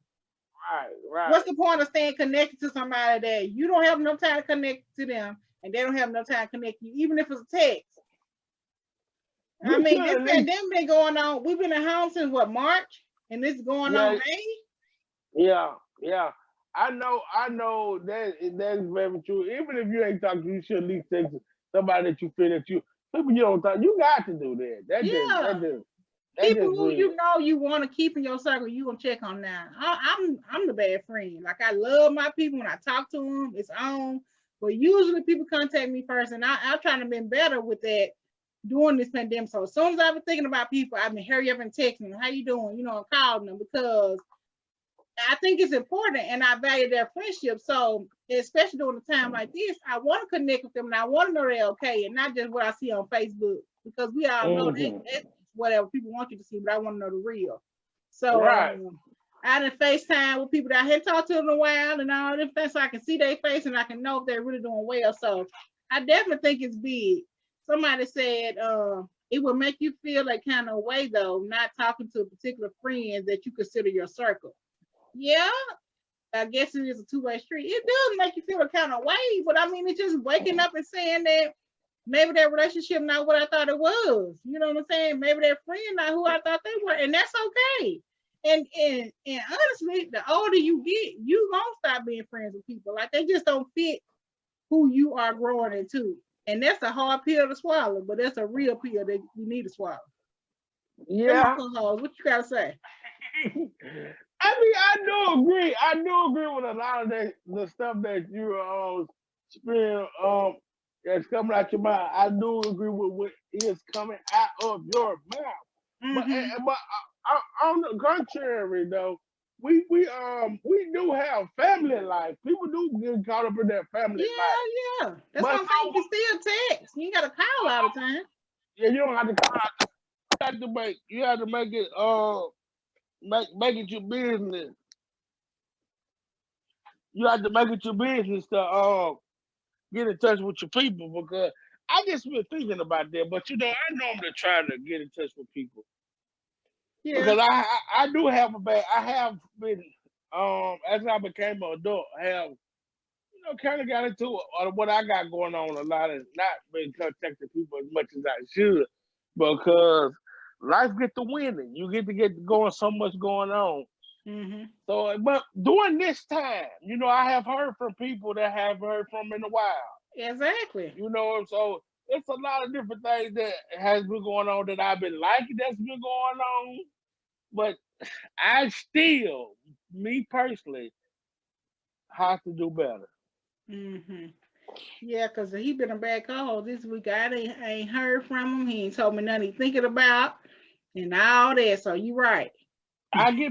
S3: Right.
S2: What's the point of staying connected to somebody that you don't have enough time to connect to them, and they don't have enough time to connect you, even if it's a text? I mean, this pandemic been going on. We've been at home since what, March? And this is going on May?
S3: Yeah. I know that is very true. Even if you ain't talking, you should at least text somebody that you feel that people you don't talk. You got to do that.
S2: People who you know you want to keep in your circle, you gonna check on now. I'm the bad friend. Like, I love my people when I talk to them. It's on, but usually people contact me first, and I'm trying to be better with that during this pandemic. So as soon as I've been thinking about people, I've been hurry up and texting them, how you doing? You know, and calling them, because I think it's important and I value their friendship. So especially during a time like this, I want to connect with them and I want to know they're okay, and not just what I see on Facebook, because we all know that whatever people want you to see, but I want to know the real. So I done FaceTime with people that I hadn't talked to in a while and all them things, so I can see their face and I can know if they're really doing well. So I definitely think it's big. Somebody said it will make you feel that kind of way though, not talking to particular friends that you consider your circle. Yeah, I guess it is a two-way street. It does make you feel a kind of way, but I mean, it's just waking up and saying that maybe that relationship not what I thought it was. You know what I'm saying? Maybe that friend not who I thought they were, and that's okay. And honestly, the older you get, you gonna stop being friends with people. Like, they just don't fit who you are growing into. And that's a hard pill to swallow, but that's a real pill that you need to swallow.
S3: Yeah.
S2: What you gotta say?
S3: I mean, I do agree with a lot of the stuff that you spend that's coming out your mouth. I do agree with what is coming out of your mouth. But on the contrary, though, we do have family life. People do get caught up in their family life.
S2: Yeah. That's what I'm saying. You can still text. You ain't gotta call all the time.
S3: Yeah, you don't have to call. You have to make it make it your business. You have to make it your business to get in touch with your people, because I just been thinking about that. But I normally try to get in touch with people. Yeah. Because I do have I have been as I became an adult, I have kind of got into what I got going on a lot, and not been contacting people as much as I should, because life get to winning. You get going so much going on. So, but during this time, I have heard from people that I haven't heard from in a while.
S2: Exactly.
S3: So it's a lot of different things that has been going on that I've been liking that's been going on. But I still, me personally, have to do better.
S2: Yeah, because he been a bad call this week. I ain't heard from him. He ain't told me nothing he's thinking about and all that. So you right.
S3: See,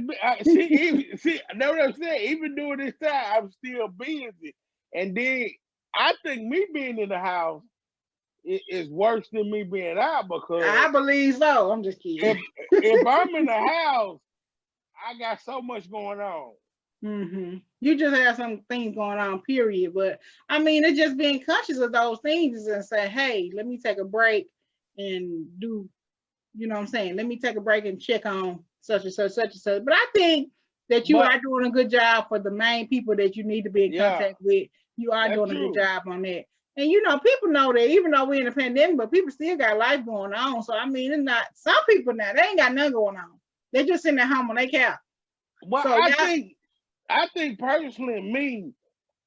S3: that's what I'm saying. Even during this time, I'm still busy. And then I think me being in the house is worse than me being out, because
S2: I believe so. I'm just kidding.
S3: If I'm in the house, I got so much going on.
S2: You just have some things going on, period. But I mean, it's just being conscious of those things and say, hey, let me take a break and do, you know what I'm saying? Let me take a break and check on such and such, such and such. But I think that you are doing a good job for the main people that you need to be in contact with. You are doing a good job on that. And people know that, even though we're in a pandemic, but people still got life going on. So I mean, it's not, some people now, they ain't got nothing going on. They're just sitting at home on their couch.
S3: Well, so I think personally, me,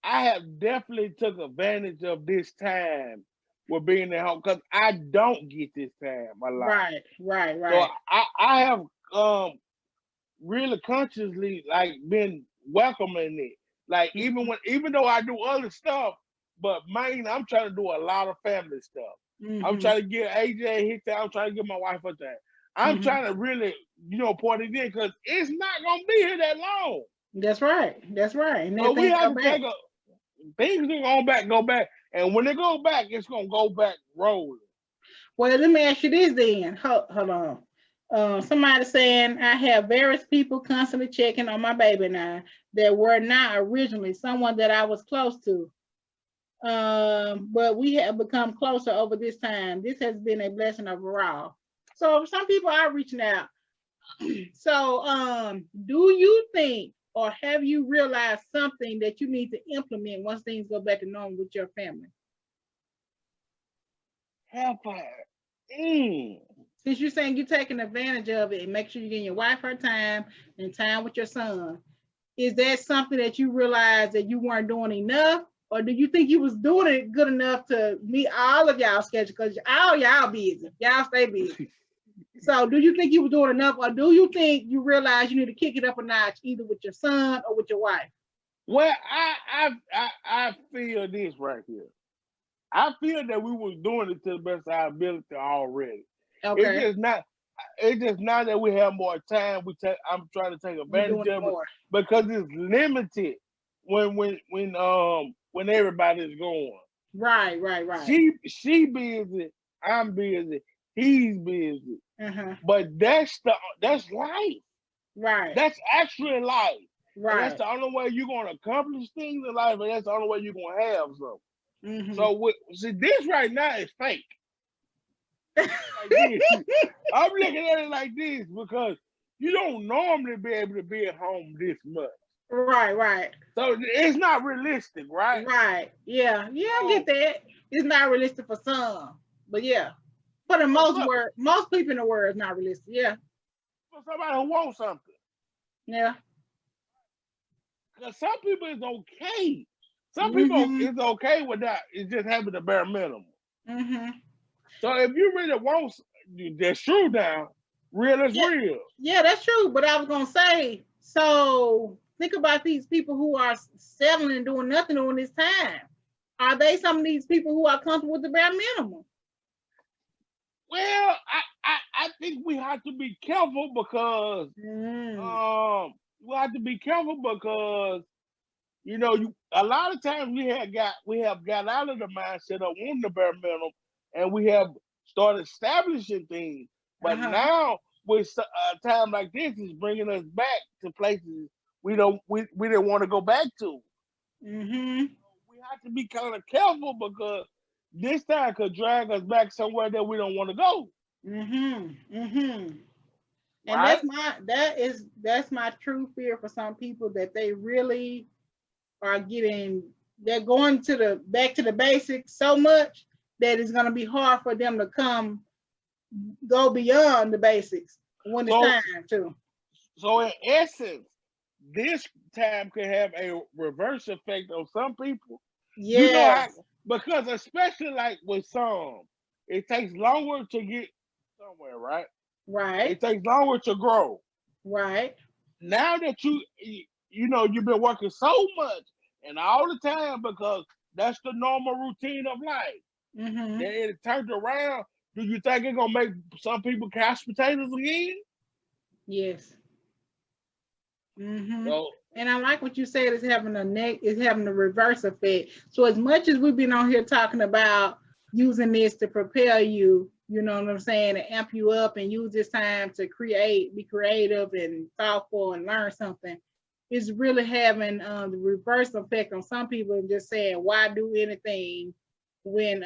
S3: I have definitely took advantage of this time with being at home, because I don't get this time a lot.
S2: Right.
S3: So I have really consciously been welcoming it. Like, even though I do other stuff, but mainly I'm trying to do a lot of family stuff. I'm trying to get AJ his time. I'm trying to get my wife her time. I'm trying to really, point it in, because it's not gonna be here that long.
S2: That's right. And
S3: so we have to take things are go back, and when they go back, it's gonna go back rolling.
S2: Well, let me ask you this then. Hold on. Somebody saying I have various people constantly checking on my baby now that were not originally someone that I was close to. But we have become closer over this time. This has been a blessing overall. So some people are reaching out. So do you think, or have you realized something that you need to implement once things go back to normal with your family?
S3: Have I?
S2: since you're saying you're taking advantage of it and make sure you're getting your wife her time and time with your son, is that something that you realize that you weren't doing enough? Or do you think you was doing it good enough to meet all of y'all schedule? Because all y'all busy. Y'all stay busy. So do you think you were doing enough, or do you think you realize you need to kick it up a notch either with your son or with your wife?
S3: Well, I feel this right here. I feel that we was doing it to the best of our ability already.
S2: Okay.
S3: It's just not that we have more time. I'm trying to take advantage of it because it's limited when everybody's going.
S2: Right.
S3: She busy, I'm busy, he's busy. But that's life.
S2: Right.
S3: That's actually life.
S2: Right.
S3: And that's the only way you're gonna accomplish things in life, and that's the only way you're gonna have something. So see, this right now is fake. I'm looking at it like this because you don't normally be able to be at home this much.
S2: Right.
S3: So it's not realistic, right?
S2: Right. Yeah, I get that. It's not realistic for some, but yeah, for the most people in the world, it's not realistic. Yeah.
S3: For somebody who wants something.
S2: Yeah.
S3: Because some people it's okay. Some people it's okay with that. It's just having the bare minimum. So if you really want, that's true now. Real is real.
S2: Yeah, that's true. But I was gonna say, so think about these people who are settling and doing nothing during this time. Are they some of these people who are comfortable with the bare minimum?
S3: Well, I think we have to be careful because we have to be careful because a lot of times we have got out of the mindset of wanting the bare minimum, and we have started establishing things. But now with a time like this is bringing us back to places we didn't want to go back to. We have to be kind of careful because this time could drag us back somewhere that we don't want to go.
S2: And right? that's my true fear for some people, that they really are they're going back to the basics so much that it's going to be hard for them to go beyond the basics when it's time to.
S3: So in essence, this time could have a reverse effect on some people.
S2: Yes.
S3: Because especially like with some, it takes longer to get somewhere, right?
S2: Right.
S3: It takes longer to grow.
S2: Right.
S3: Now that you've been working so much and all the time because that's the normal routine of life. Then it turned around. Do you think it's gonna make some people couch potatoes again?
S2: Yes. So, and I like what you said, is having a reverse effect. So as much as we've been on here talking about using this to prepare you, you know what I'm saying, to amp you up and use this time to be creative and thoughtful and learn something, it's really having the reverse effect on some people and just saying, why do anything when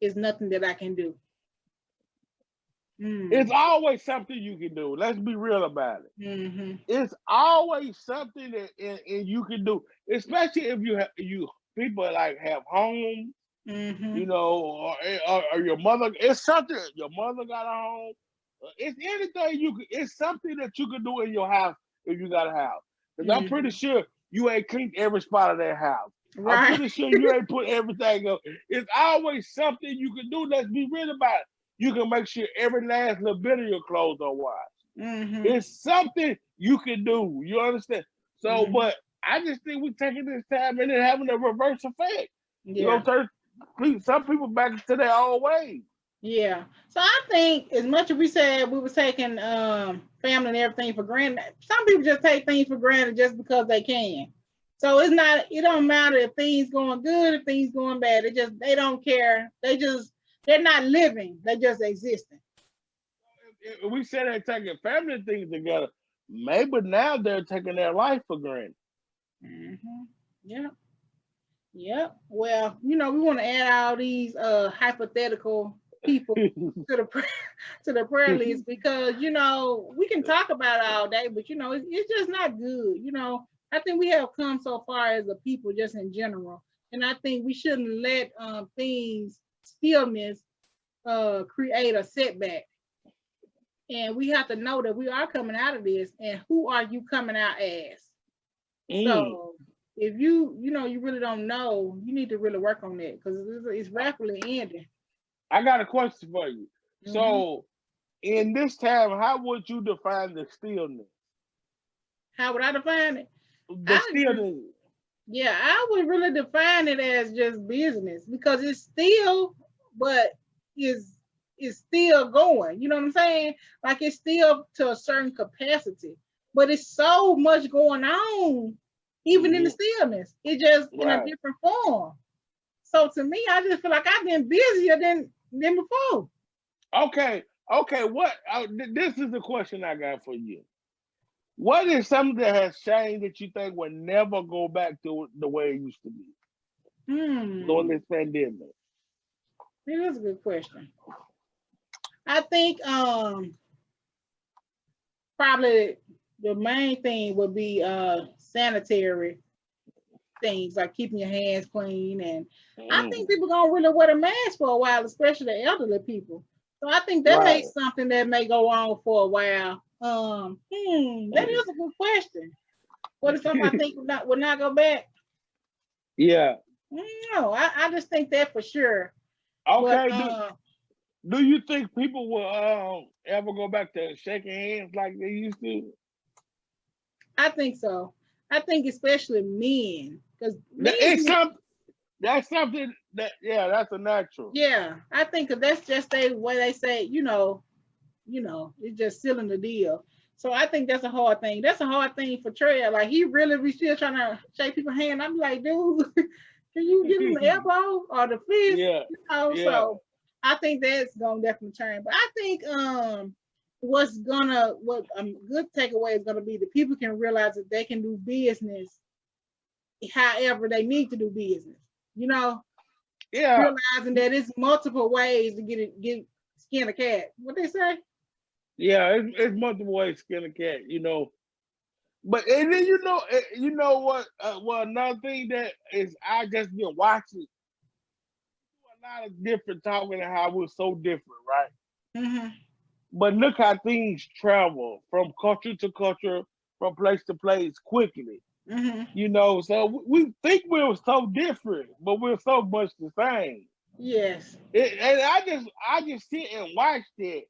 S2: it's nothing that I can do?
S3: It's always something you can do. Let's be real about it. It's always something that and you can do, especially if you people like have homes, or your mother. It's something your mother got a home. It's anything it's something that you can do in your house if you got a house. Because I'm pretty sure you ain't cleaned every spot of that house. Right. I'm pretty sure you ain't put everything up. It's always something you can do. Let's be real about it. You can make sure every last little bit of your clothes are washed. It's something you can do. You understand? So, but I just think we're taking this time and then having a reverse effect. Yeah. Turn some people back to their old ways.
S2: Yeah. So I think as much as we said we were taking family and everything for granted, some people just take things for granted just because they can. So it don't matter if things going good, if things going bad. They don't care. They're not living. They're just existing.
S3: If we said they're taking family things together, maybe now they're taking their life for granted.
S2: Yeah. Well, we want to add all these hypothetical people to the prayer list because we can talk about it all day, but it's just not good. I think we have come so far as a people just in general, and I think we shouldn't let stillness create a setback And we have to know that we are coming out of this, and who are you coming out as?
S3: Mm.
S2: So if you really don't know, you need to really work on that because it's rapidly ending.
S3: I got a question for you. So in this time, how would you define the stillness?
S2: How would I define it?
S3: The stillness.
S2: Yeah, I would really define it as just business because it's still, but it's still going. You know what I'm saying? Like it's still to a certain capacity, but it's so much going on, even in the stillness. It's just in a different form. So to me, I just feel like I've been busier than before.
S3: Okay. What? This is the question I got for you. What is something that has changed that you think will never go back to the way it used to be during this pandemic?
S2: It is a good question. I think probably the main thing would be sanitary things like keeping your hands clean, and I think people gonna really wear a mask for a while, especially the elderly people. So I think that makes something that may go on for a while. That is a good question. What is something I think would not go back?
S3: Yeah.
S2: No, I just think that for sure.
S3: Okay.
S2: But,
S3: do you think people will ever go back to shaking hands like they used to?
S2: I think so. I think especially men, because
S3: that's something that that's a natural.
S2: Yeah, I think that's just the way they say, it's just sealing the deal. So I think that's a hard thing. That's a hard thing for Trey. Like he really be still trying to shake people's hand. I'm like, dude, can you give him the elbow or the fist?
S3: Yeah.
S2: So I think that's gonna definitely turn. But I think what a good takeaway is gonna be that people can realize that they can do business however they need to do business. Realizing that it's multiple ways to get skin a cat. What they say?
S3: Yeah, it's multiple ways to skin a cat. But and then you know what? Well, another thing that is I just been watching a lot of different talking and how we're so different, right? But look how things travel from culture to culture, from place to place quickly. So we think we're so different, but we're so much the same.
S2: Yes.
S3: And I just sit and watch that,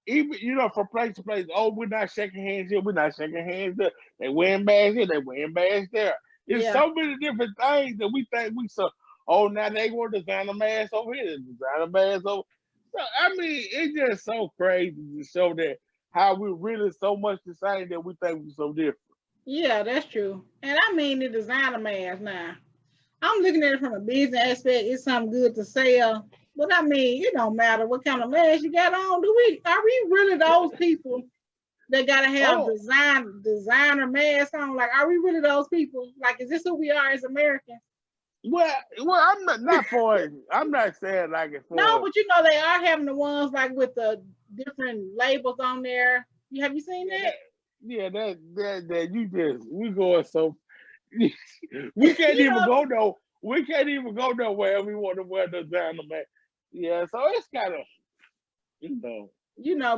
S3: even from place to place. Oh, we're not shaking hands here, we're not shaking hands there. They wearing masks here, they wearing masks there. There's so many different things that we think now they want to design a mask over here, design a mask over. So I mean, it's just so crazy to show that how we're really so much the same that we think we're so different.
S2: Yeah, that's true. And I mean the designer mask now. I'm looking at it from a business aspect. It's something good to sell. But I mean, it don't matter what kind of mask you got on. Are we really those people that gotta have designer masks on? Like, are we really those people? Like, is this who we are as Americans?
S3: Well, I'm not for it. I'm not saying like it for
S2: No, but they are having the ones like with the different labels on there. Have you seen that?
S3: Yeah, that we going so we can't even go no. We can't even go nowhere. We want to wear the designer mask. Yeah, so it's kind of,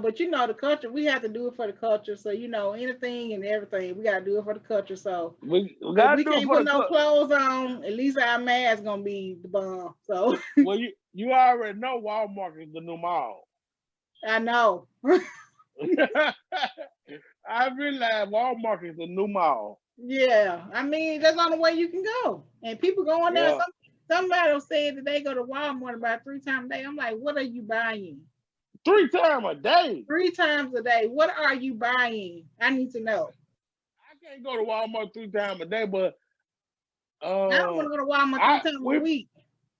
S2: but the culture. We have to do it for the culture. So anything and everything, we gotta do it for the culture. So
S3: we gotta do it for the culture. We can't
S2: put no clothes on. At least our mask gonna be the bomb. So
S3: well, you already know Walmart is the new mall.
S2: I know.
S3: I realize Walmart is the new mall.
S2: Yeah, I mean that's the only way you can go, and people going there. Somebody said that they go to Walmart about 3 times a day. I'm like, what are you buying?
S3: 3 times a day?
S2: 3 times a day. What are you buying? I need to know.
S3: I can't go to Walmart 3 times a day, but
S2: I don't want to go to Walmart 3 times a week.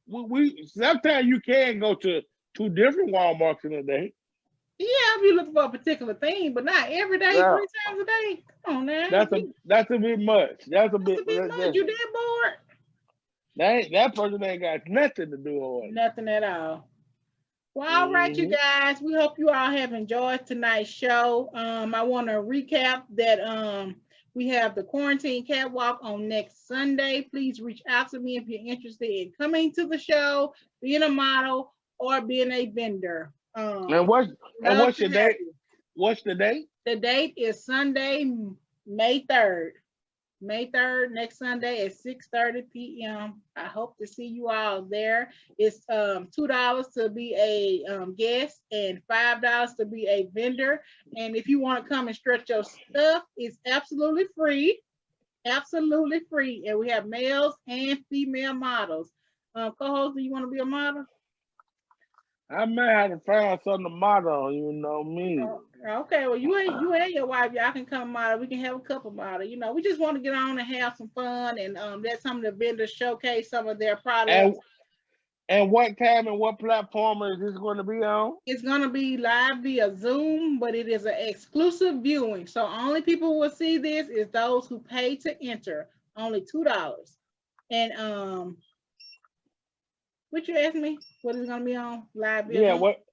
S3: We sometimes you can go to 2 different Walmarts in a day.
S2: Yeah, if you're looking for a particular thing, but not every day, 3 times a day. Come on now.
S3: That's a bit much. That's a bit
S2: much. You that bored?
S3: That person ain't got nothing to do with it.
S2: Nothing at all. Well, all right, you guys. We hope you all have enjoyed tonight's show. I want to recap that we have the Quarantine Catwalk on next Sunday. Please reach out to me if you're interested in coming to the show, being a model, or being a vendor.
S3: And what's
S2: Love to
S3: your
S2: have
S3: date?
S2: you.
S3: What's the date?
S2: The date is Sunday, May 3rd. May 3rd, next Sunday at 6:30 p.m. I hope to see you all there. It's $2 to be a guest and $5 to be a vendor. And if you want to come and stretch your stuff, it's absolutely free. Absolutely free. And we have males and female models. Co-host, do you want to be a model?
S3: I may have to find something to model, you know me.
S2: Okay, well you and your wife, y'all can come model. We can have a couple model. You know, we just want to get on and have some fun and let some of the vendors showcase some of their products.
S3: And what time and what platform is this going to be on?
S2: It's going to be live via Zoom, but it is an exclusive viewing. So only people who will see this is those who pay to enter. Only $2. And what you asked me? What is it going to be on live via
S3: Yeah,
S2: Zoom?
S3: what?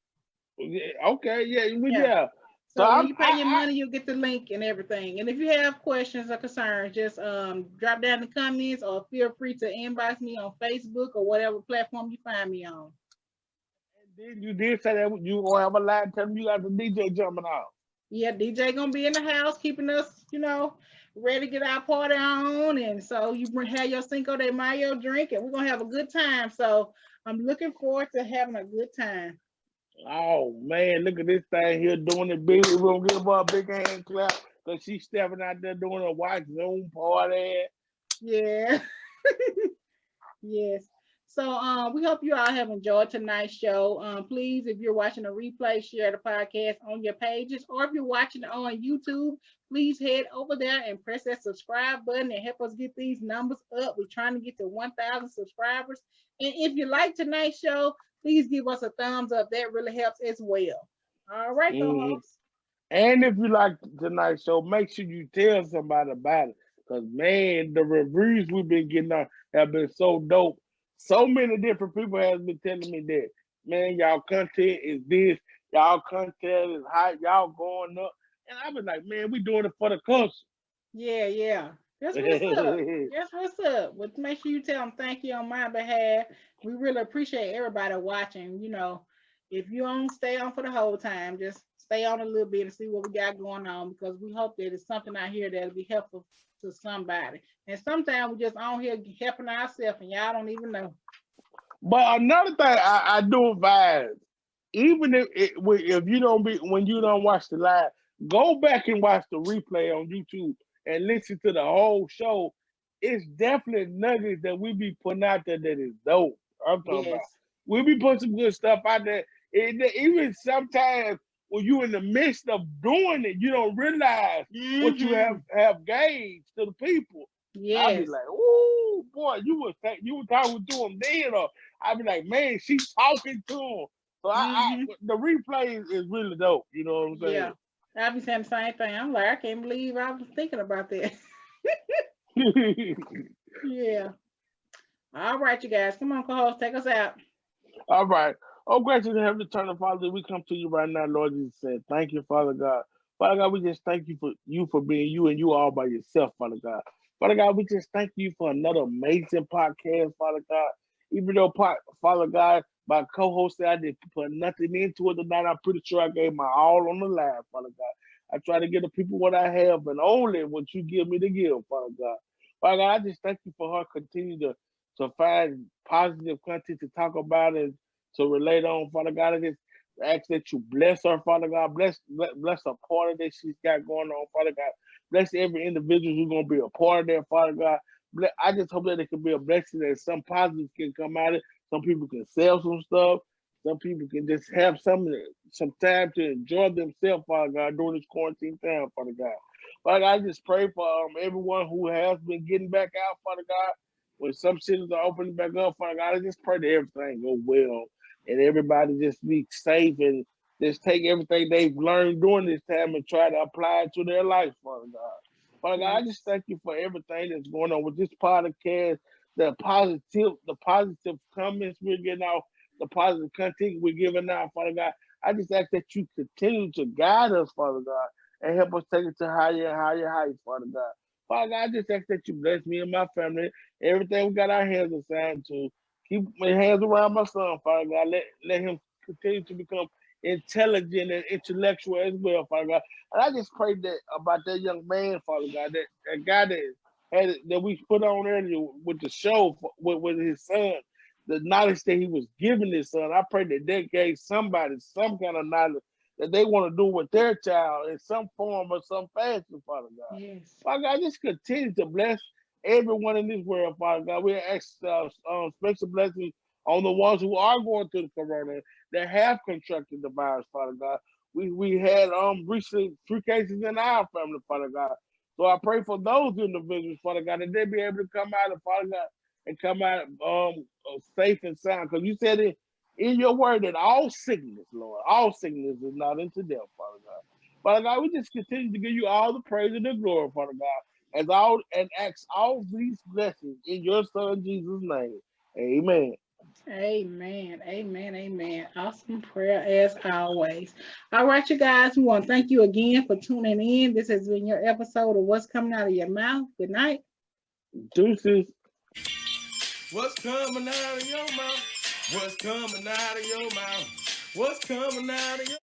S3: Yeah, okay, yeah.
S2: So when you pay your money, you'll get the link and everything. And if you have questions or concerns, just drop down in the comments or feel free to inbox me on Facebook or whatever platform you find me on.
S3: And then you did say that you gonna have a live tell me you got the DJ jumping out.
S2: Yeah, DJ gonna be in the house keeping us, ready to get our party on. And so you have your Cinco de Mayo drink and we're gonna have a good time. So I'm looking forward to having a good time.
S3: Oh man, look at this thing here doing it big. We're gonna give her a big hand clap because she's stepping out there doing a white Zoom party.
S2: Yeah. Yes. So we hope you all have enjoyed tonight's show. Please, if you're watching a replay, share the podcast on your pages, or if you're watching it on YouTube, please head over there and press that subscribe button and help us get these numbers up. We're trying to get to 1,000 subscribers. And if you like tonight's show, please give us a thumbs up. That really helps as well. All right, co-host.
S3: And if you like tonight's show, make sure you tell somebody about it. Because, man, the reviews we've been getting on have been so dope. So many different people have been telling me that, man, y'all content is this. Y'all content is hot. Y'all going up. And I've been like, man, we doing it for the culture.
S2: Yeah. That's what's up. That's what's up. But make sure you tell them thank you on my behalf. We really appreciate everybody watching. If you don't stay on for the whole time, just stay on a little bit and see what we got going on, because we hope that it's something out here that'll be helpful to somebody. And sometimes we just on here helping ourselves and y'all don't even know.
S3: But another thing I do advise, even if you don't when you don't watch the live, go back and watch the replay on YouTube and listen to the whole show. It's definitely nuggets that we be putting out there that is dope. I'm talking about. We be putting some good stuff out there. Even sometimes when you in the midst of doing it, you don't realize what you have gauged to the people.
S2: Yes.
S3: I be like, oh boy, you were talking to them then, or I be like, man, she's talking to them. So the replay is really dope. You know what I'm saying?
S2: Yeah, I be saying the same thing. I'm like, I can't believe I was thinking about that. Yeah. All right, you guys, come on, co-host, take us out.
S3: All right. Oh, gracious and heavenly eternal Father, we come to you right now, Lord Jesus said, thank you, Father God. Father God, we just thank you for being you and you all by yourself, Father God. Father God, we just thank you for another amazing podcast, Father God. Even though, Father God, my co-host said I didn't put nothing into it tonight, I'm pretty sure I gave my all on the line, Father God. I try to give the people what I have and only what you give me to give, Father God. Father God, I just thank you for her continue to find positive content to talk about and to relate on, Father God. I just ask that you bless her, Father God. Bless the party that she's got going on, Father God. Bless every individual who's going to be a part of that, Father God. I just hope that it can be a blessing, that some positives can come out of it. Some people can sell some stuff. Some people can just have some time to enjoy themselves, Father God, during this quarantine time, Father God. Father God, I just pray for everyone who has been getting back out, Father God. When some cities are opening back up, Father God, I just pray that everything go well and everybody just be safe and just take everything they've learned during this time and try to apply it to their life, Father God. Father God, I just thank you for everything that's going on with this podcast, the positive comments we're getting out, the positive content we're giving out, Father God. I just ask that you continue to guide us, Father God, and help us take it to higher and higher heights, Father God. Father God, I just ask that you bless me and my family, everything we got our hands assigned to. Keep my hands around my son, Father God. Let him continue to become intelligent and intellectual as well, Father God. And I just pray that about that young man, Father God, that guy that we put on earlier with the show with his son, the knowledge that he was giving his son. I pray that they gave somebody some kind of knowledge that they want to do with their child in some form or some fashion, Father God.
S2: Yes.
S3: Father God, just continue to bless everyone in this world, Father God. We ask special blessings on the ones who are going through the corona that have contracted the virus, Father God. We had recently 3 cases in our family, Father God. So I pray for those individuals, Father God, that they be able to come out, Father God, and come out safe and sound. Because you said it in your word that all sickness, Lord, all sickness is not into death, Father God. Father God, we just continue to give you all the praise and the glory, Father God, and ask all these blessings in your Son Jesus' name. Amen.
S2: Amen. Amen. Amen. Awesome prayer as always. All right, you guys, we want to thank you again for tuning in. This has been your episode of What's Coming Out of Your Mouth. Good night.
S3: Deuces.
S1: What's coming out of your mouth? What's coming out of your mouth? What's coming out of your